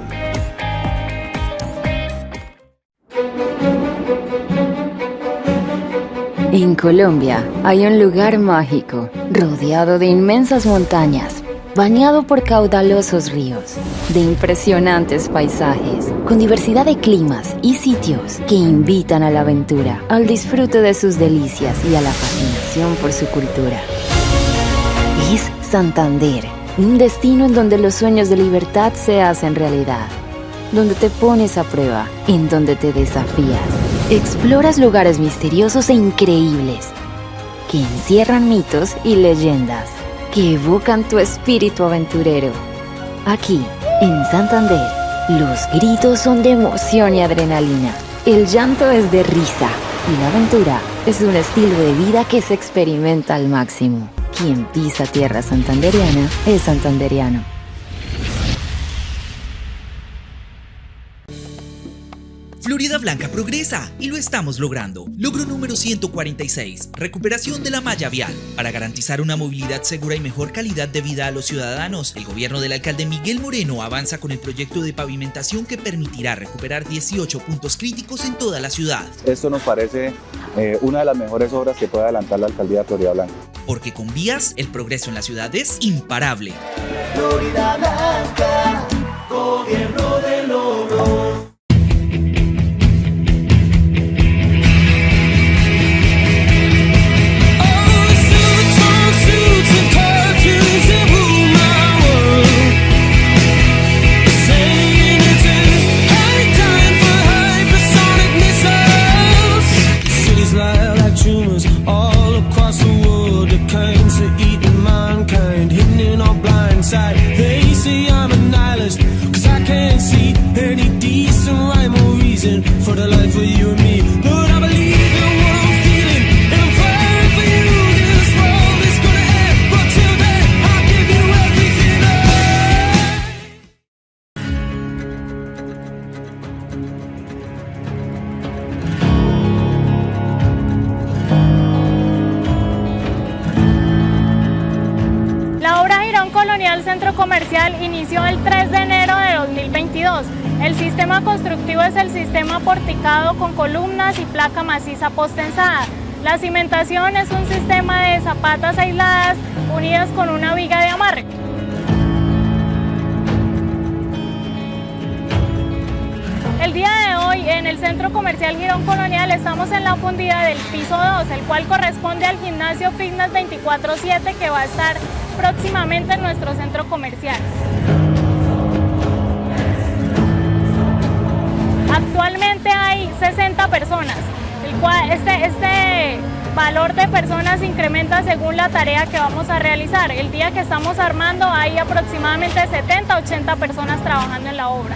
En Colombia hay un lugar mágico, rodeado de inmensas montañas, bañado por caudalosos ríos, de impresionantes paisajes, con diversidad de climas y sitios que invitan a la aventura, al disfrute de sus delicias y a la fascinación por su cultura. Es Santander, un destino en donde los sueños de libertad se hacen realidad, donde te pones a prueba, en donde te desafías. Exploras lugares misteriosos e increíbles que encierran mitos y leyendas que evocan tu espíritu aventurero. Aquí, en Santander, los gritos son de emoción y adrenalina. El llanto es de risa y la aventura es un estilo de vida que se experimenta al máximo. Quien pisa tierra santandereana es santandereano. Florida Blanca progresa y lo estamos logrando. Logro número 146, recuperación de la malla vial. Para garantizar una movilidad segura y mejor calidad de vida a los ciudadanos, el gobierno del alcalde Miguel Moreno avanza con el proyecto de pavimentación que permitirá recuperar 18 puntos críticos en toda la ciudad. Esto nos parece una de las mejores obras que puede adelantar la alcaldía de Florida Blanca. Porque con vías, el progreso en la ciudad es imparable. Florida Blanca, gobierno de logros. They say I'm a nihilist, 'cause I can't see any decent rhyme or reason for the life of you and me. But I believe in what I'm feeling, and I'm fighting for you. This world is gonna end, but till then I'll give you everything La obra Girón Colonial Centro Comercial inició el 3 de enero de 2022. El sistema constructivo es el sistema porticado con columnas y placa maciza postensada. La cimentación es un sistema de zapatas aisladas unidas con una viga de amarre. El día de hoy en el Centro Comercial Girón Colonial estamos en la fundida del piso 2, el cual corresponde al gimnasio Fitness 24/7 que va a estar próximamente en nuestro centro comercial. Actualmente hay 60 personas, el cual este valor de personas incrementa según la tarea que vamos a realizar. El día que estamos armando hay aproximadamente 70-80 personas trabajando en la obra.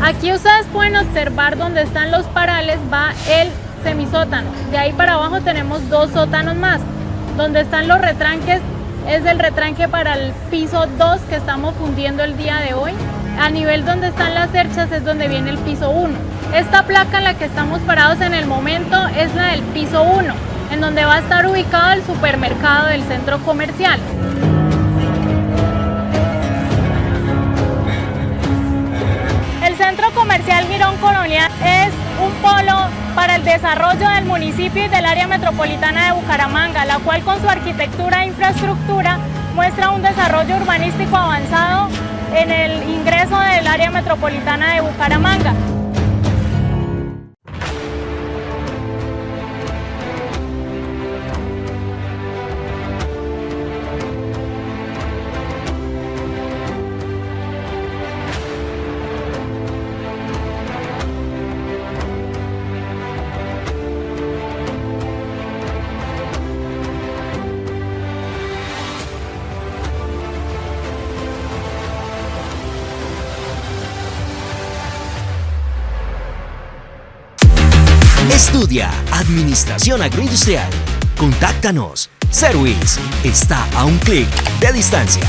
Aquí ustedes pueden observar donde están los parales va el semisótano. De ahí para abajo tenemos 2 sótanos más. Donde están los retranques es el retranque para el piso 2 que estamos fundiendo el día de hoy. A nivel donde están las cerchas es donde viene el piso 1. Esta placa en la que estamos parados en el momento es la del piso 1, en donde va a estar ubicado el supermercado del centro comercial. El Centro Comercial Girón Colonial es un polo para el desarrollo del municipio y del área metropolitana de Bucaramanga, la cual con su arquitectura e infraestructura muestra un desarrollo urbanístico avanzado en el ingreso del área metropolitana de Bucaramanga. Estudia Administración Agroindustrial. Contáctanos. Service está a un clic de distancia.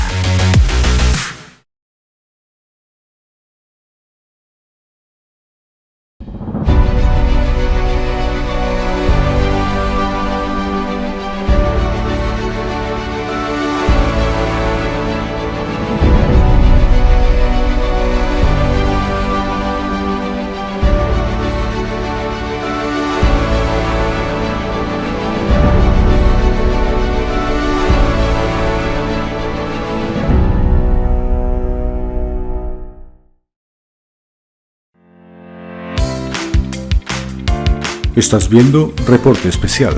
Estás viendo Reporte Especial.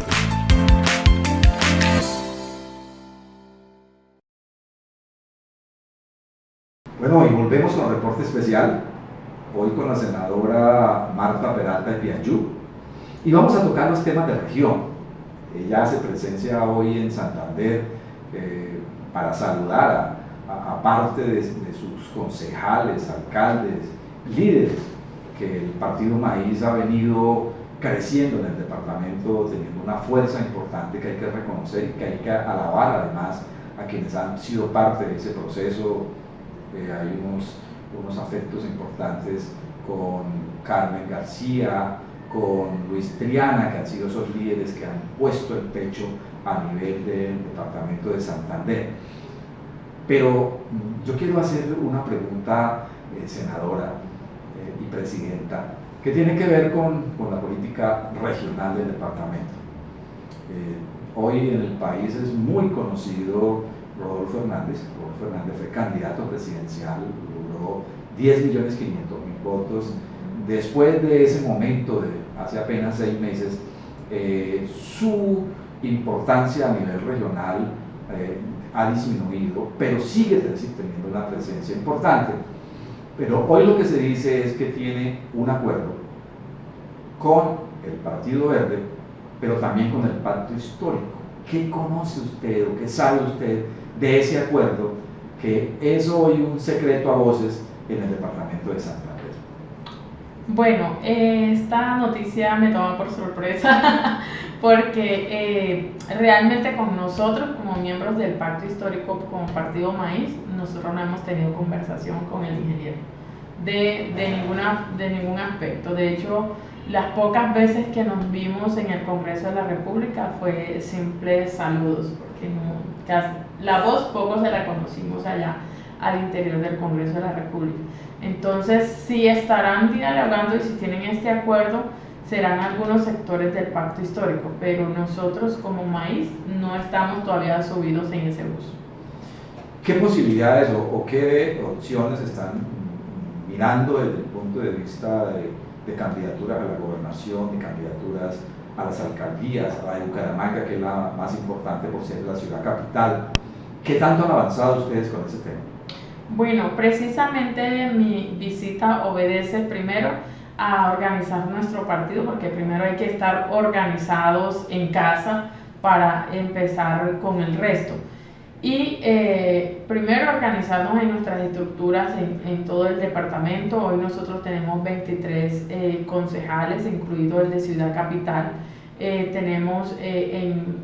Bueno, y volvemos con el reporte especial, hoy con la senadora Marta Peralta de Pianyú, y vamos a tocar los temas de región. Ella hace presencia hoy en Santander para saludar a parte de sus concejales, alcaldes, líderes, que el Partido Maíz ha venido creciendo en el departamento, teniendo una fuerza importante que hay que reconocer y que hay que alabar además a quienes han sido parte de ese proceso. Hay unos afectos importantes con Carmen García, con Luis Triana, que han sido esos líderes que han puesto el pecho a nivel del departamento de Santander. Pero yo quiero hacer una pregunta, senadora y presidenta, que tiene que ver con la política regional del departamento. Hoy en el país es muy conocido Rodolfo Hernández. Rodolfo Hernández fue candidato presidencial, logró 10.500.000 votos. Después de ese momento, de hace apenas 6 meses, su importancia a nivel regional ha disminuido, pero sigue teniendo una presencia importante. Pero hoy lo que se dice es que tiene un acuerdo con el Partido Verde, pero también con el Pacto Histórico. ¿Qué conoce usted o qué sabe usted de ese acuerdo que es hoy un secreto a voces en el departamento de Santander? Bueno, esta noticia me toma por sorpresa porque realmente con nosotros como miembros del Pacto Histórico como Partido Maíz, nosotros no hemos tenido conversación con el ingeniero de ningún aspecto. De hecho, las pocas veces que nos vimos en el Congreso de la República fue simples saludos, porque la voz poco se la conocimos allá al interior del Congreso de la República. Entonces, si estarán dialogando y si tienen este acuerdo, serán algunos sectores del Pacto Histórico, pero nosotros como Maíz no estamos todavía subidos en ese bus. ¿Qué posibilidades o qué opciones están mirando desde el punto de vista de candidaturas a la gobernación, de candidaturas a las alcaldías, a la de Bucaramanga, que es la más importante por ser la ciudad capital? ¿Qué tanto han avanzado ustedes con ese tema? Bueno, precisamente mi visita obedece primero a organizar nuestro partido, porque primero hay que estar organizados en casa para empezar con el resto. Y primero organizarnos en nuestras estructuras en todo el departamento. Hoy nosotros tenemos 23 concejales, incluido el de Ciudad Capital. Tenemos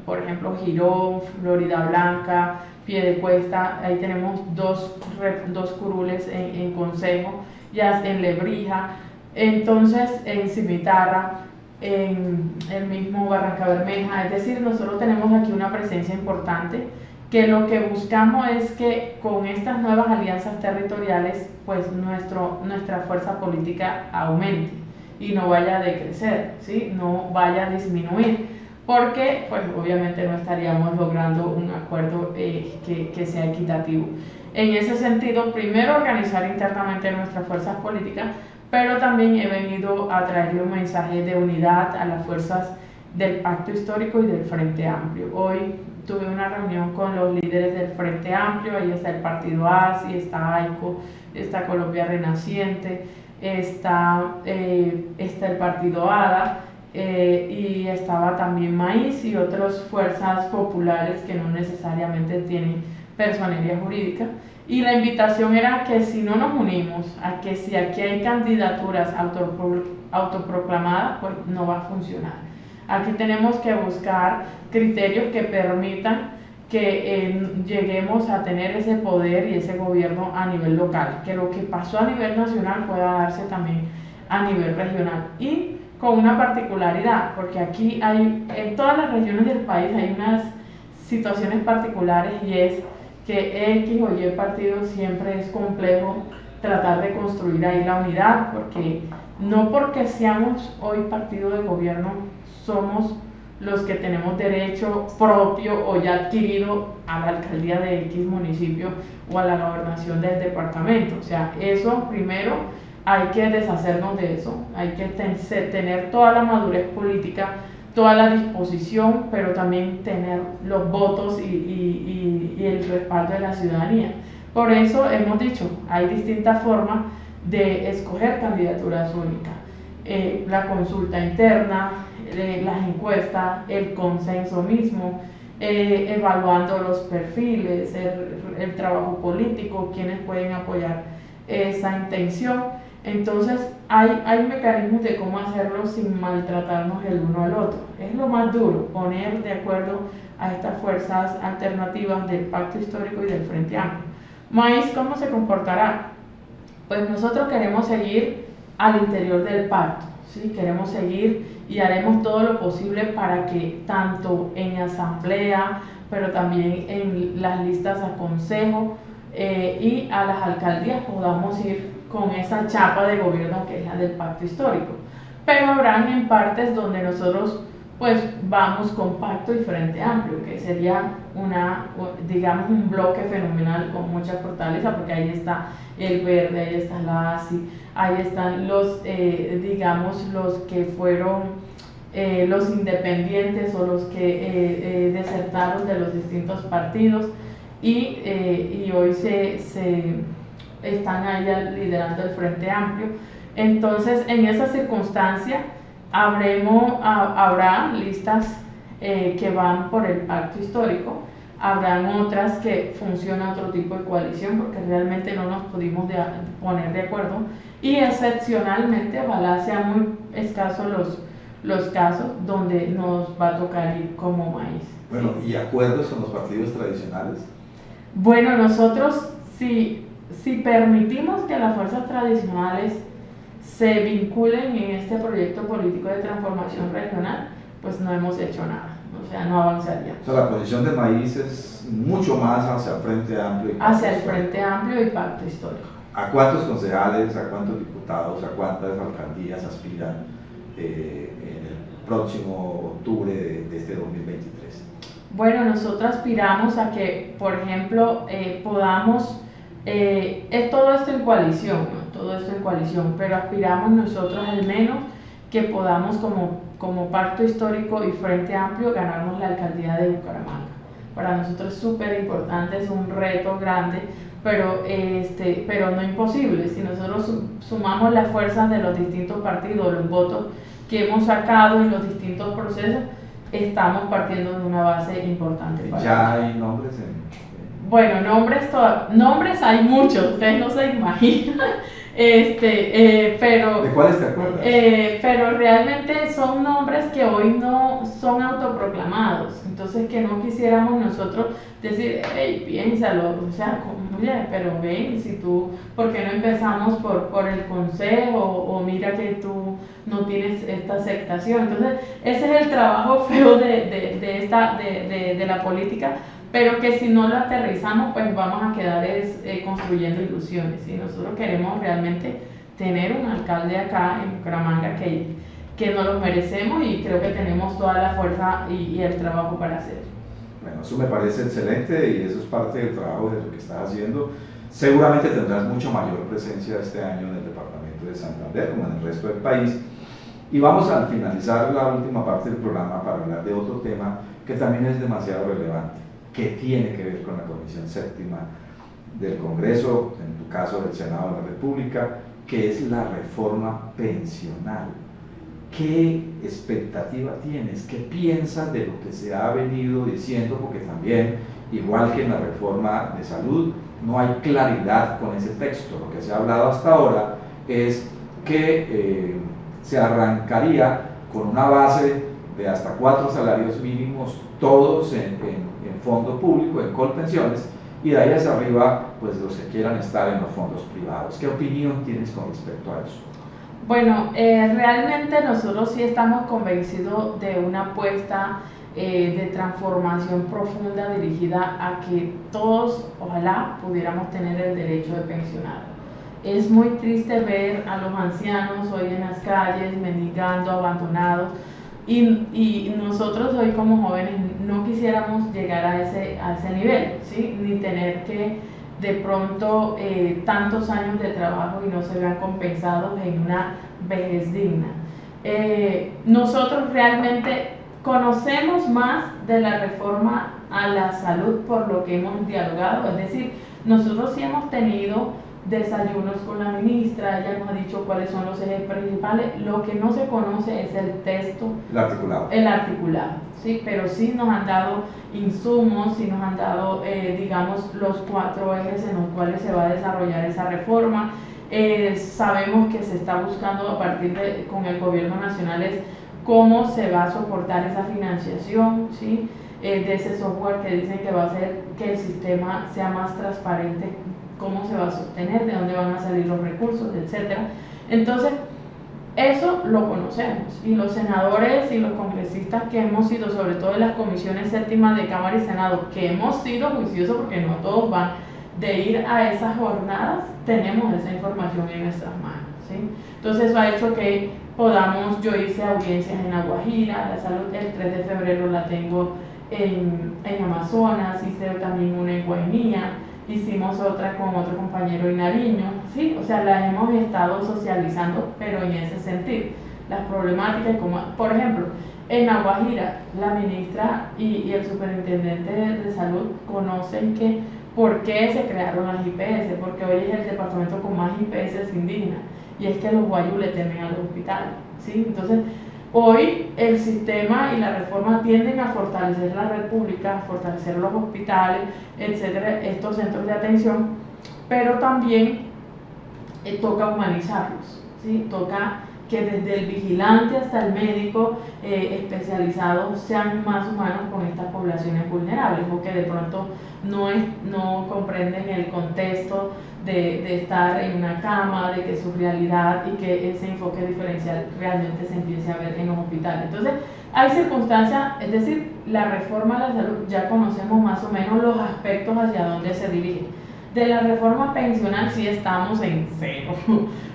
por ejemplo, Girón, Florida Blanca, Piedecuesta, ahí tenemos dos curules en consejo, ya en Lebrija, entonces en Cimitarra, en el mismo Barranca Bermeja. Es decir, nosotros tenemos aquí una presencia importante, que lo que buscamos es que con estas nuevas alianzas territoriales, pues nuestra fuerza política aumente y no vaya a decrecer, ¿sí? No vaya a disminuir, porque pues obviamente no estaríamos logrando un acuerdo que sea equitativo. En ese sentido, primero organizar internamente nuestras fuerzas políticas, pero también he venido a traerle un mensaje de unidad a las fuerzas del Pacto Histórico y del Frente Amplio. Hoy tuve una reunión con los líderes del Frente Amplio, ahí está el Partido ASI, está AICO, está Colombia Renaciente, está el Partido ADA, y estaba también Maíz y otras fuerzas populares que no necesariamente tienen personería jurídica. Y la invitación era que si no nos unimos, a que si aquí hay candidaturas autoproclamadas, pues no va a funcionar. Aquí tenemos que buscar criterios que permitan que lleguemos a tener ese poder y ese gobierno a nivel local, que lo que pasó a nivel nacional pueda darse también a nivel regional. Y con una particularidad, porque aquí en todas las regiones del país hay unas situaciones particulares, y es que X o Y partido siempre es complejo tratar de construir ahí la unidad, porque no porque seamos hoy partido de gobierno somos los que tenemos derecho propio o ya adquirido a la alcaldía de X municipio o a la gobernación del departamento. O sea, eso primero hay que deshacernos de eso, hay que tener toda la madurez política, toda la disposición, pero también tener los votos y el respaldo de la ciudadanía. Por eso hemos dicho, hay distintas formas de escoger candidaturas únicas. La consulta interna, las encuestas, el consenso mismo, evaluando los perfiles, el trabajo político, quienes pueden apoyar esa intención. Entonces hay mecanismos de cómo hacerlo sin maltratarnos el uno al otro. Es lo más duro, poner de acuerdo a estas fuerzas alternativas del Pacto Histórico y del Frente Amplio. Maíz, ¿cómo se comportará? Pues nosotros queremos seguir al interior del pacto, ¿sí? Queremos seguir y haremos todo lo posible para que tanto en asamblea, pero también en las listas a consejo y a las alcaldías podamos ir con esa chapa de gobierno que es la del pacto histórico. Pero habrán en partes donde nosotros pues vamos con pacto y Frente Amplio, que sería digamos un bloque fenomenal con mucha fortaleza, porque ahí está el Verde, ahí está la ASI, ahí están los, digamos, los que fueron los independientes o los que desertaron de los distintos partidos y hoy se están ahí liderando el Frente Amplio. Entonces, en esa circunstancia, habrá listas que van por el pacto histórico, habrán otras que funciona otro tipo de coalición, porque realmente no nos pudimos poner de acuerdo, y excepcionalmente, ojalá sean muy escasos los casos donde nos va a tocar ir como Maíz. Bueno, ¿y acuerdos con los partidos tradicionales? Bueno, nosotros si permitimos que las fuerzas tradicionales se vinculen en este proyecto político de transformación regional, pues no hemos hecho nada, o sea, no avanzaríamos. O sea, la posición de Maíz es mucho más hacia el Frente Amplio. Hacia el Frente Amplio y Pacto Histórico. ¿A cuántos concejales, a cuántos diputados, a cuántas alcaldías aspiran en el próximo octubre de este 2023? Bueno, nosotros aspiramos a que, por ejemplo, podamos, es todo esto en coalición, ¿no? Todo esto en coalición, pero aspiramos nosotros al menos que podamos como Pacto Histórico y Frente Amplio ganarnos la alcaldía de Bucaramanga. Para nosotros es súper importante, es un reto grande, pero no imposible. Si nosotros sumamos las fuerzas de los distintos partidos, los votos que hemos sacado en los distintos procesos, estamos partiendo de una base importante. ¿Ya hay nombres? Bueno, nombres hay muchos, ustedes no se imaginan, pero... ¿De cuáles te acuerdas? Pero realmente son nombres que hoy no son autoproclamados, entonces que no quisiéramos nosotros decir, hey, piénsalo, o sea, oye, pero ven, si tú, ¿por qué no empezamos por el consejo? O mira que tú no tienes esta aceptación. Entonces, ese es el trabajo feo de la política, pero que si no lo aterrizamos, pues vamos a quedar construyendo ilusiones. Y nosotros queremos realmente tener un alcalde acá en Bucaramanga que nos lo merecemos y creo que tenemos toda la fuerza y el trabajo para hacerlo. Bueno, eso me parece excelente y eso es parte del trabajo de lo que estás haciendo. Seguramente tendrás mucha mayor presencia este año en el departamento de Santander como en el resto del país. Y vamos a finalizar la última parte del programa para hablar de otro tema que también es demasiado relevante, que tiene que ver con la Comisión Séptima del Congreso, en tu caso del Senado de la República, que es la reforma pensional. ¿Qué expectativa tienes? ¿Qué piensas de lo que se ha venido diciendo? Porque también, igual que en la reforma de salud, no hay claridad con ese texto. Lo que se ha hablado hasta ahora es que se arrancaría con una base de hasta 4 salarios mínimos, todos en fondo público, en Colpensiones, y de ahí hacia arriba, pues los que quieran estar en los fondos privados. ¿Qué opinión tienes con respecto a eso? Bueno, realmente nosotros sí estamos convencidos de una apuesta de transformación profunda dirigida a que todos, ojalá, pudiéramos tener el derecho de pensionar. Es muy triste ver a los ancianos hoy en las calles, mendigando, abandonados, y nosotros hoy como jóvenes no quisiéramos llegar a ese nivel, ¿sí? Ni tener que de pronto tantos años de trabajo y no se vean compensados en una vejez digna. Nosotros realmente conocemos más de la reforma a la salud por lo que hemos dialogado, es decir, nosotros sí hemos tenido desayunos con la ministra, ella nos ha dicho cuáles son los ejes principales, lo que no se conoce es el texto, el articulado, ¿sí? Pero sí nos han dado insumos, sí nos han dado, digamos, los 4 ejes en los cuales se va a desarrollar esa reforma. Sabemos que se está buscando a partir de, con el gobierno nacional, es cómo se va a soportar esa financiación, ¿sí? De ese software que dicen que va a hacer que el sistema sea más transparente, cómo se va a sostener, de dónde van a salir los recursos, etc. Entonces, eso lo conocemos, y los senadores y los congresistas que hemos sido, sobre todo en las comisiones séptimas de Cámara y Senado, que hemos sido juiciosos porque no todos van de ir a esas jornadas, tenemos esa información en nuestras manos, ¿sí? Entonces eso ha hecho que podamos, yo hice audiencias en La Guajira, la salud el 3 de febrero la tengo en Amazonas, hice también una en Guainía, hicimos otra con otro compañero en Nariño, ¿sí? O sea, la hemos estado socializando, pero en ese sentido, las problemáticas, como, por ejemplo, en La Guajira, la ministra y el superintendente de salud conocen que por qué se crearon las IPS, porque hoy es el departamento con más IPS indígenas, y es que los guayú le temen a los hospitales, ¿sí? Entonces, hoy el sistema y la reforma tienden a fortalecer la red pública, a fortalecer los hospitales, etcétera, estos centros de atención, pero también toca humanizarlos, ¿sí? Toca que desde el vigilante hasta el médico especializado sean más humanos con estas poblaciones vulnerables, o que de pronto no comprenden el contexto de estar en una cama, de que su realidad, y que ese enfoque diferencial realmente se empiece a ver en los hospitales. Entonces, hay circunstancias, es decir, la reforma de la salud, ya conocemos más o menos los aspectos hacia dónde se dirige. De la reforma pensional sí estamos en cero.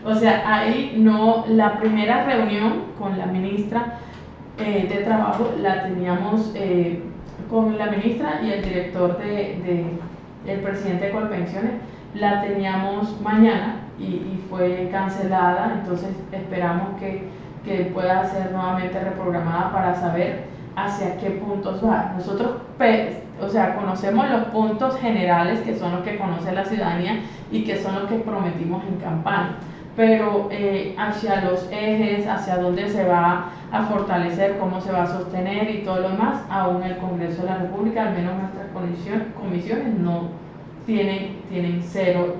O sea, ahí no, la primera reunión con la ministra de Trabajo la teníamos con la ministra y el director el presidente de Colpensiones, la teníamos mañana y fue cancelada, entonces esperamos que pueda ser nuevamente reprogramada para saber hacia qué puntos va. Nosotros conocemos los puntos generales, que son los que conoce la ciudadanía y que son los que prometimos en campaña, pero hacia los ejes, hacia dónde se va a fortalecer, cómo se va a sostener y todo lo demás, aún el Congreso de la República, al menos nuestras comisiones, no tienen cero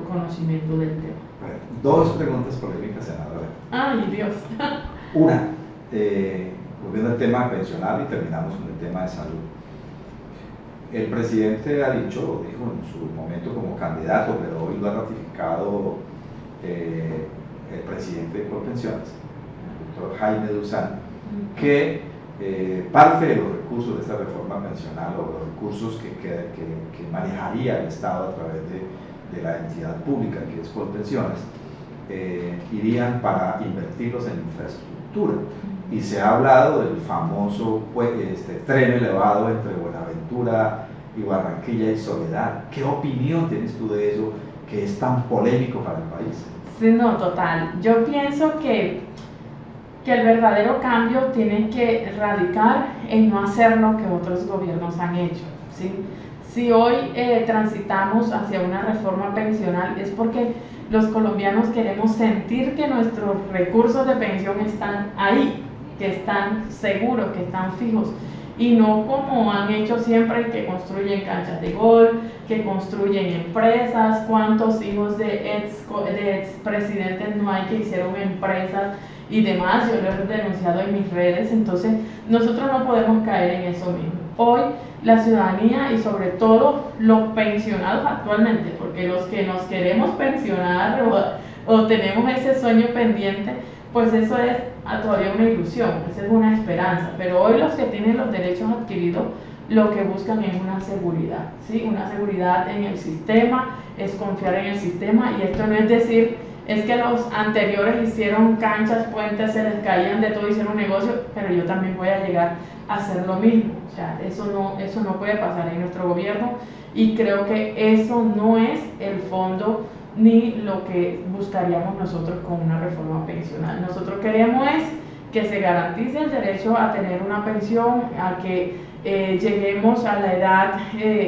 conocimiento del tema. Bueno, 2 preguntas polémicas, senadora. ¡Ay, Dios! Una, volviendo al tema pensional, y terminamos con el tema de salud. El presidente ha dijo en su momento como candidato, pero hoy lo ha ratificado el presidente de Colpensiones, el doctor Jaime Duzán, que parte de los recursos de esta reforma pensional, o los recursos que manejaría el Estado a través de la entidad pública que es Colpensiones, irían para invertirlos en infraestructura. Y se ha hablado del famoso tren elevado entre Buenaventura y Barranquilla y Soledad. ¿Qué opinión tienes tú de eso, que es tan polémico para el país? Sí, no, total. Yo pienso que el verdadero cambio tiene que radicar en no hacer lo que otros gobiernos han hecho, ¿sí? Si hoy transitamos hacia una reforma pensional, es porque los colombianos queremos sentir que nuestros recursos de pensión están ahí, que están seguros, que están fijos, y no como han hecho siempre, que construyen canchas de golf, que construyen empresas. ¿Cuántos hijos de expresidentes no hay que hicieron empresas y demás? Yo lo he denunciado en mis redes. Entonces nosotros no podemos caer en eso mismo. Hoy la ciudadanía, y sobre todo los pensionados actualmente, porque los que nos queremos pensionar o tenemos ese sueño pendiente, pues eso es todavía una ilusión, esa es una esperanza. Pero hoy los que tienen los derechos adquiridos, lo que buscan es una seguridad, ¿sí? Una seguridad en el sistema, es confiar en el sistema, y esto no es decir es que los anteriores hicieron canchas, puentes, se les caían de todo, hicieron negocio, pero yo también voy a llegar a hacer lo mismo. O sea, eso no puede pasar en nuestro gobierno, y creo que eso no es el fondo ni lo que buscaríamos nosotros con una reforma pensional. Nosotros queremos es que se garantice el derecho a tener una pensión, a que lleguemos a la edad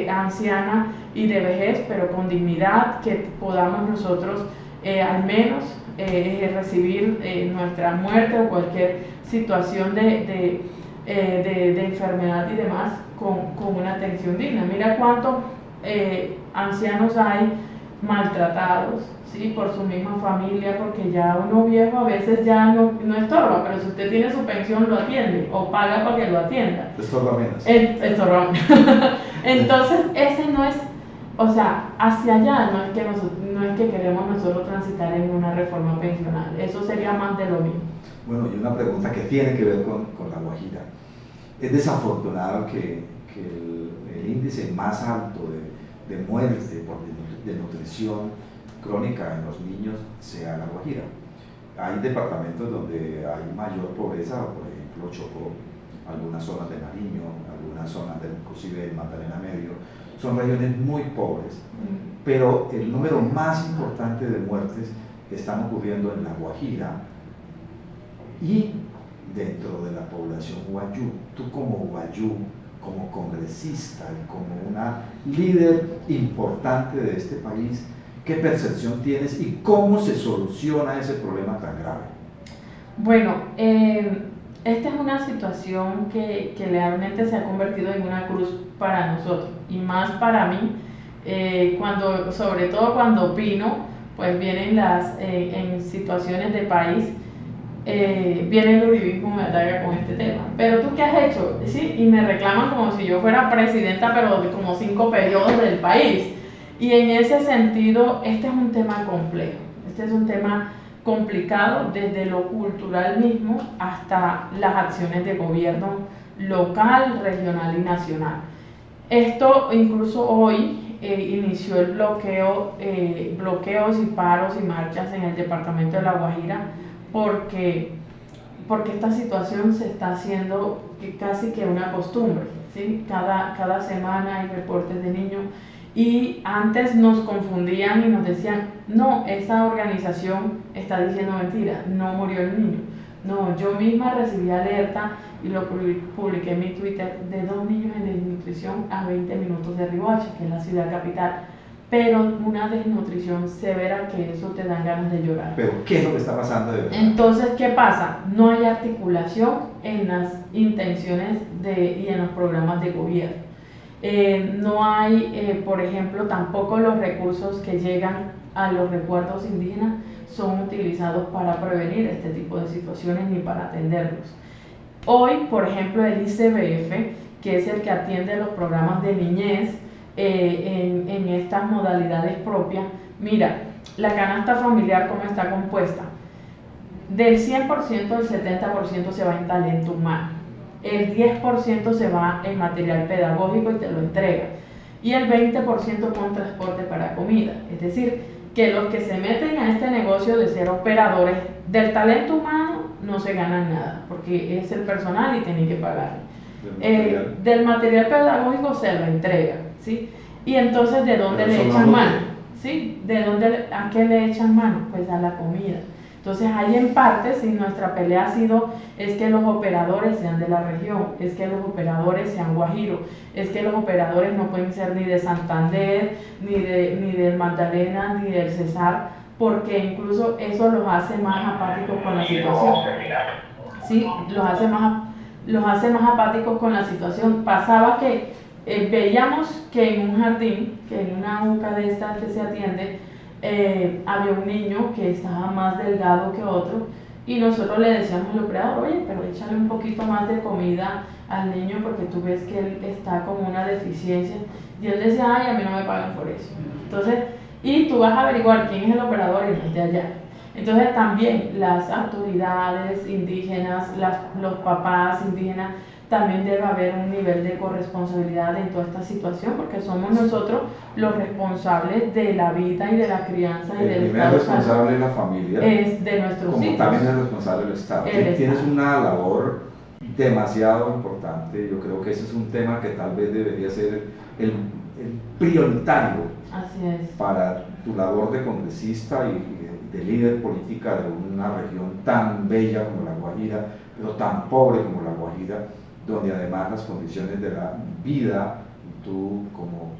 anciana y de vejez, pero con dignidad, que podamos nosotros al menos recibir nuestra muerte o cualquier situación de enfermedad y demás con una atención digna. Mira cuántos ancianos hay maltratados, ¿sí? Por su misma familia, porque ya uno viejo a veces ya no estorba, pero si usted tiene su pensión lo atiende o paga para que lo atienda. Estorba menos. Estorba menos. Entonces ese no es, o sea, hacia allá no es que queremos nosotros transitar en una reforma pensional, eso sería más de lo mismo. Bueno, y una pregunta que tiene que ver con La Guajira. Es desafortunado que el índice más alto de muerte por desnutrición crónica en los niños sea La Guajira. Hay departamentos donde hay mayor pobreza, por ejemplo Chocó, algunas zonas de Nariño, algunas zonas inclusive de Magdalena Medio, son regiones muy pobres, pero el número más importante de muertes están ocurriendo en La Guajira y dentro de la población guayú. Tú como guayú, como congresista y como una líder importante de este país, ¿qué percepción tienes y cómo se soluciona ese problema tan grave? Bueno, esta es una situación que realmente se ha convertido en una cruz para nosotros y más para mí, sobre todo cuando opino, pues vienen en situaciones de país, viene el uribismo, me ataca con este tema. Pero tú, ¿qué has hecho? ¿Sí? Y me reclaman como si yo fuera presidenta, pero de como 5 periodos del país. Y en ese sentido, este es un tema complejo. Este es un tema complicado desde lo cultural mismo hasta las acciones de gobierno local, regional y nacional. Esto incluso hoy inició el bloqueos y paros y marchas en el departamento de La Guajira, porque esta situación se está haciendo casi que una costumbre, ¿sí? Cada semana hay reportes de niños, y antes nos confundían y nos decían, no, esa organización está diciendo mentira, no murió el niño. No, yo misma recibí alerta y lo publiqué en mi Twitter de 2 niños en desnutrición a 20 minutos de Riohacha, que es la ciudad capital. Pero una desnutrición severa que eso te dan ganas de llorar. ¿Pero qué es lo que está pasando de verdad? Entonces, ¿qué pasa? No hay articulación en las intenciones y en los programas de gobierno. No hay, por ejemplo, tampoco los recursos que llegan a los recuerdos indígenas son utilizados para prevenir este tipo de situaciones ni para atenderlos. Hoy, por ejemplo, el ICBF, que es el que atiende los programas de niñez, en estas modalidades propias, mira, la canasta familiar cómo está compuesta. Del 100%, el 70% se va en talento humano, el 10% se va en material pedagógico y te lo entrega, y el 20% con transporte para comida. Es decir, que los que se meten a este negocio de ser operadores del talento humano no se ganan nada, porque es el personal y tienen que pagar. Del material pedagógico se lo entrega, ¿sí? Y entonces, ¿de dónde le echan mano? ¿Sí? ¿A qué le echan mano? Pues a la comida. Entonces, hay en parte, si nuestra pelea ha sido, es que los operadores sean de la región, es que los operadores sean guajiros, es que los operadores no pueden ser ni de Santander, ni del Magdalena, ni del Cesar, porque incluso eso los hace más apáticos con la situación. Sí, los hace más apáticos con la situación. Pasaba que veíamos que en un jardín, que en una UCA de estas que se atiende, había un niño que estaba más delgado que otro, y nosotros le decíamos al operador, oye, pero échale un poquito más de comida al niño porque tú ves que él está con una deficiencia, y él decía, ay, a mí no me pagan por eso. Entonces, y tú vas a averiguar quién es el operador y no es de allá. Entonces también las autoridades indígenas, los papás indígenas, también debe haber un nivel de corresponsabilidad en toda esta situación, porque somos nosotros los responsables de la vida y de la crianza y del El primer Estado. responsable es la familia, es de nuestros como hijos. también es responsable el Estado. Tienes una labor demasiado importante. Yo creo que ese es un tema que tal vez debería ser el prioritario para tu labor de congresista y de líder política de una región tan bella como La Guajira, pero tan pobre como La Guajira, donde además las condiciones de la vida, tú como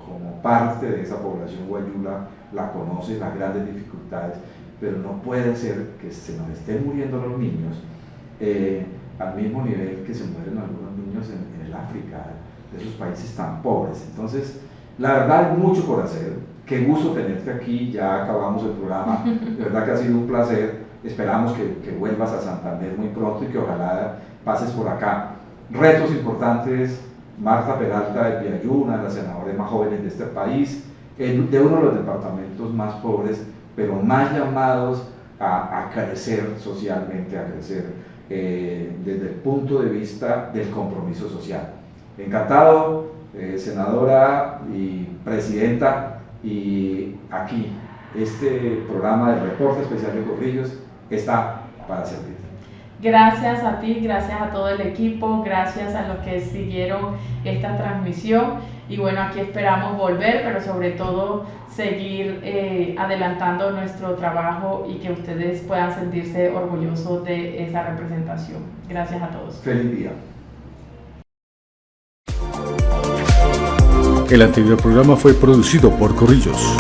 parte de esa población guayula la conoces, las grandes dificultades, pero no puede ser que se nos estén muriendo los niños al mismo nivel que se mueren algunos niños en el África, de esos países tan pobres. Entonces, la verdad, hay mucho por hacer. Qué gusto tenerte aquí, ya acabamos el programa, de verdad que ha sido un placer. Esperamos que vuelvas a Santander muy pronto y que ojalá pases por acá. Retos importantes: Marta Peralta de Piayú, una de las senadoras más jóvenes de este país, de uno de los departamentos más pobres, pero más llamados a crecer socialmente, a crecer desde el punto de vista del compromiso social. Encantado, senadora y presidenta, y aquí este programa de Reporte Especial de Corrillos está para servir. Gracias a ti, gracias a todo el equipo, gracias a los que siguieron esta transmisión, y bueno, aquí esperamos volver, pero sobre todo seguir adelantando nuestro trabajo y que ustedes puedan sentirse orgullosos de esa representación. Gracias a todos. Feliz día. El anterior programa fue producido por Corrillos.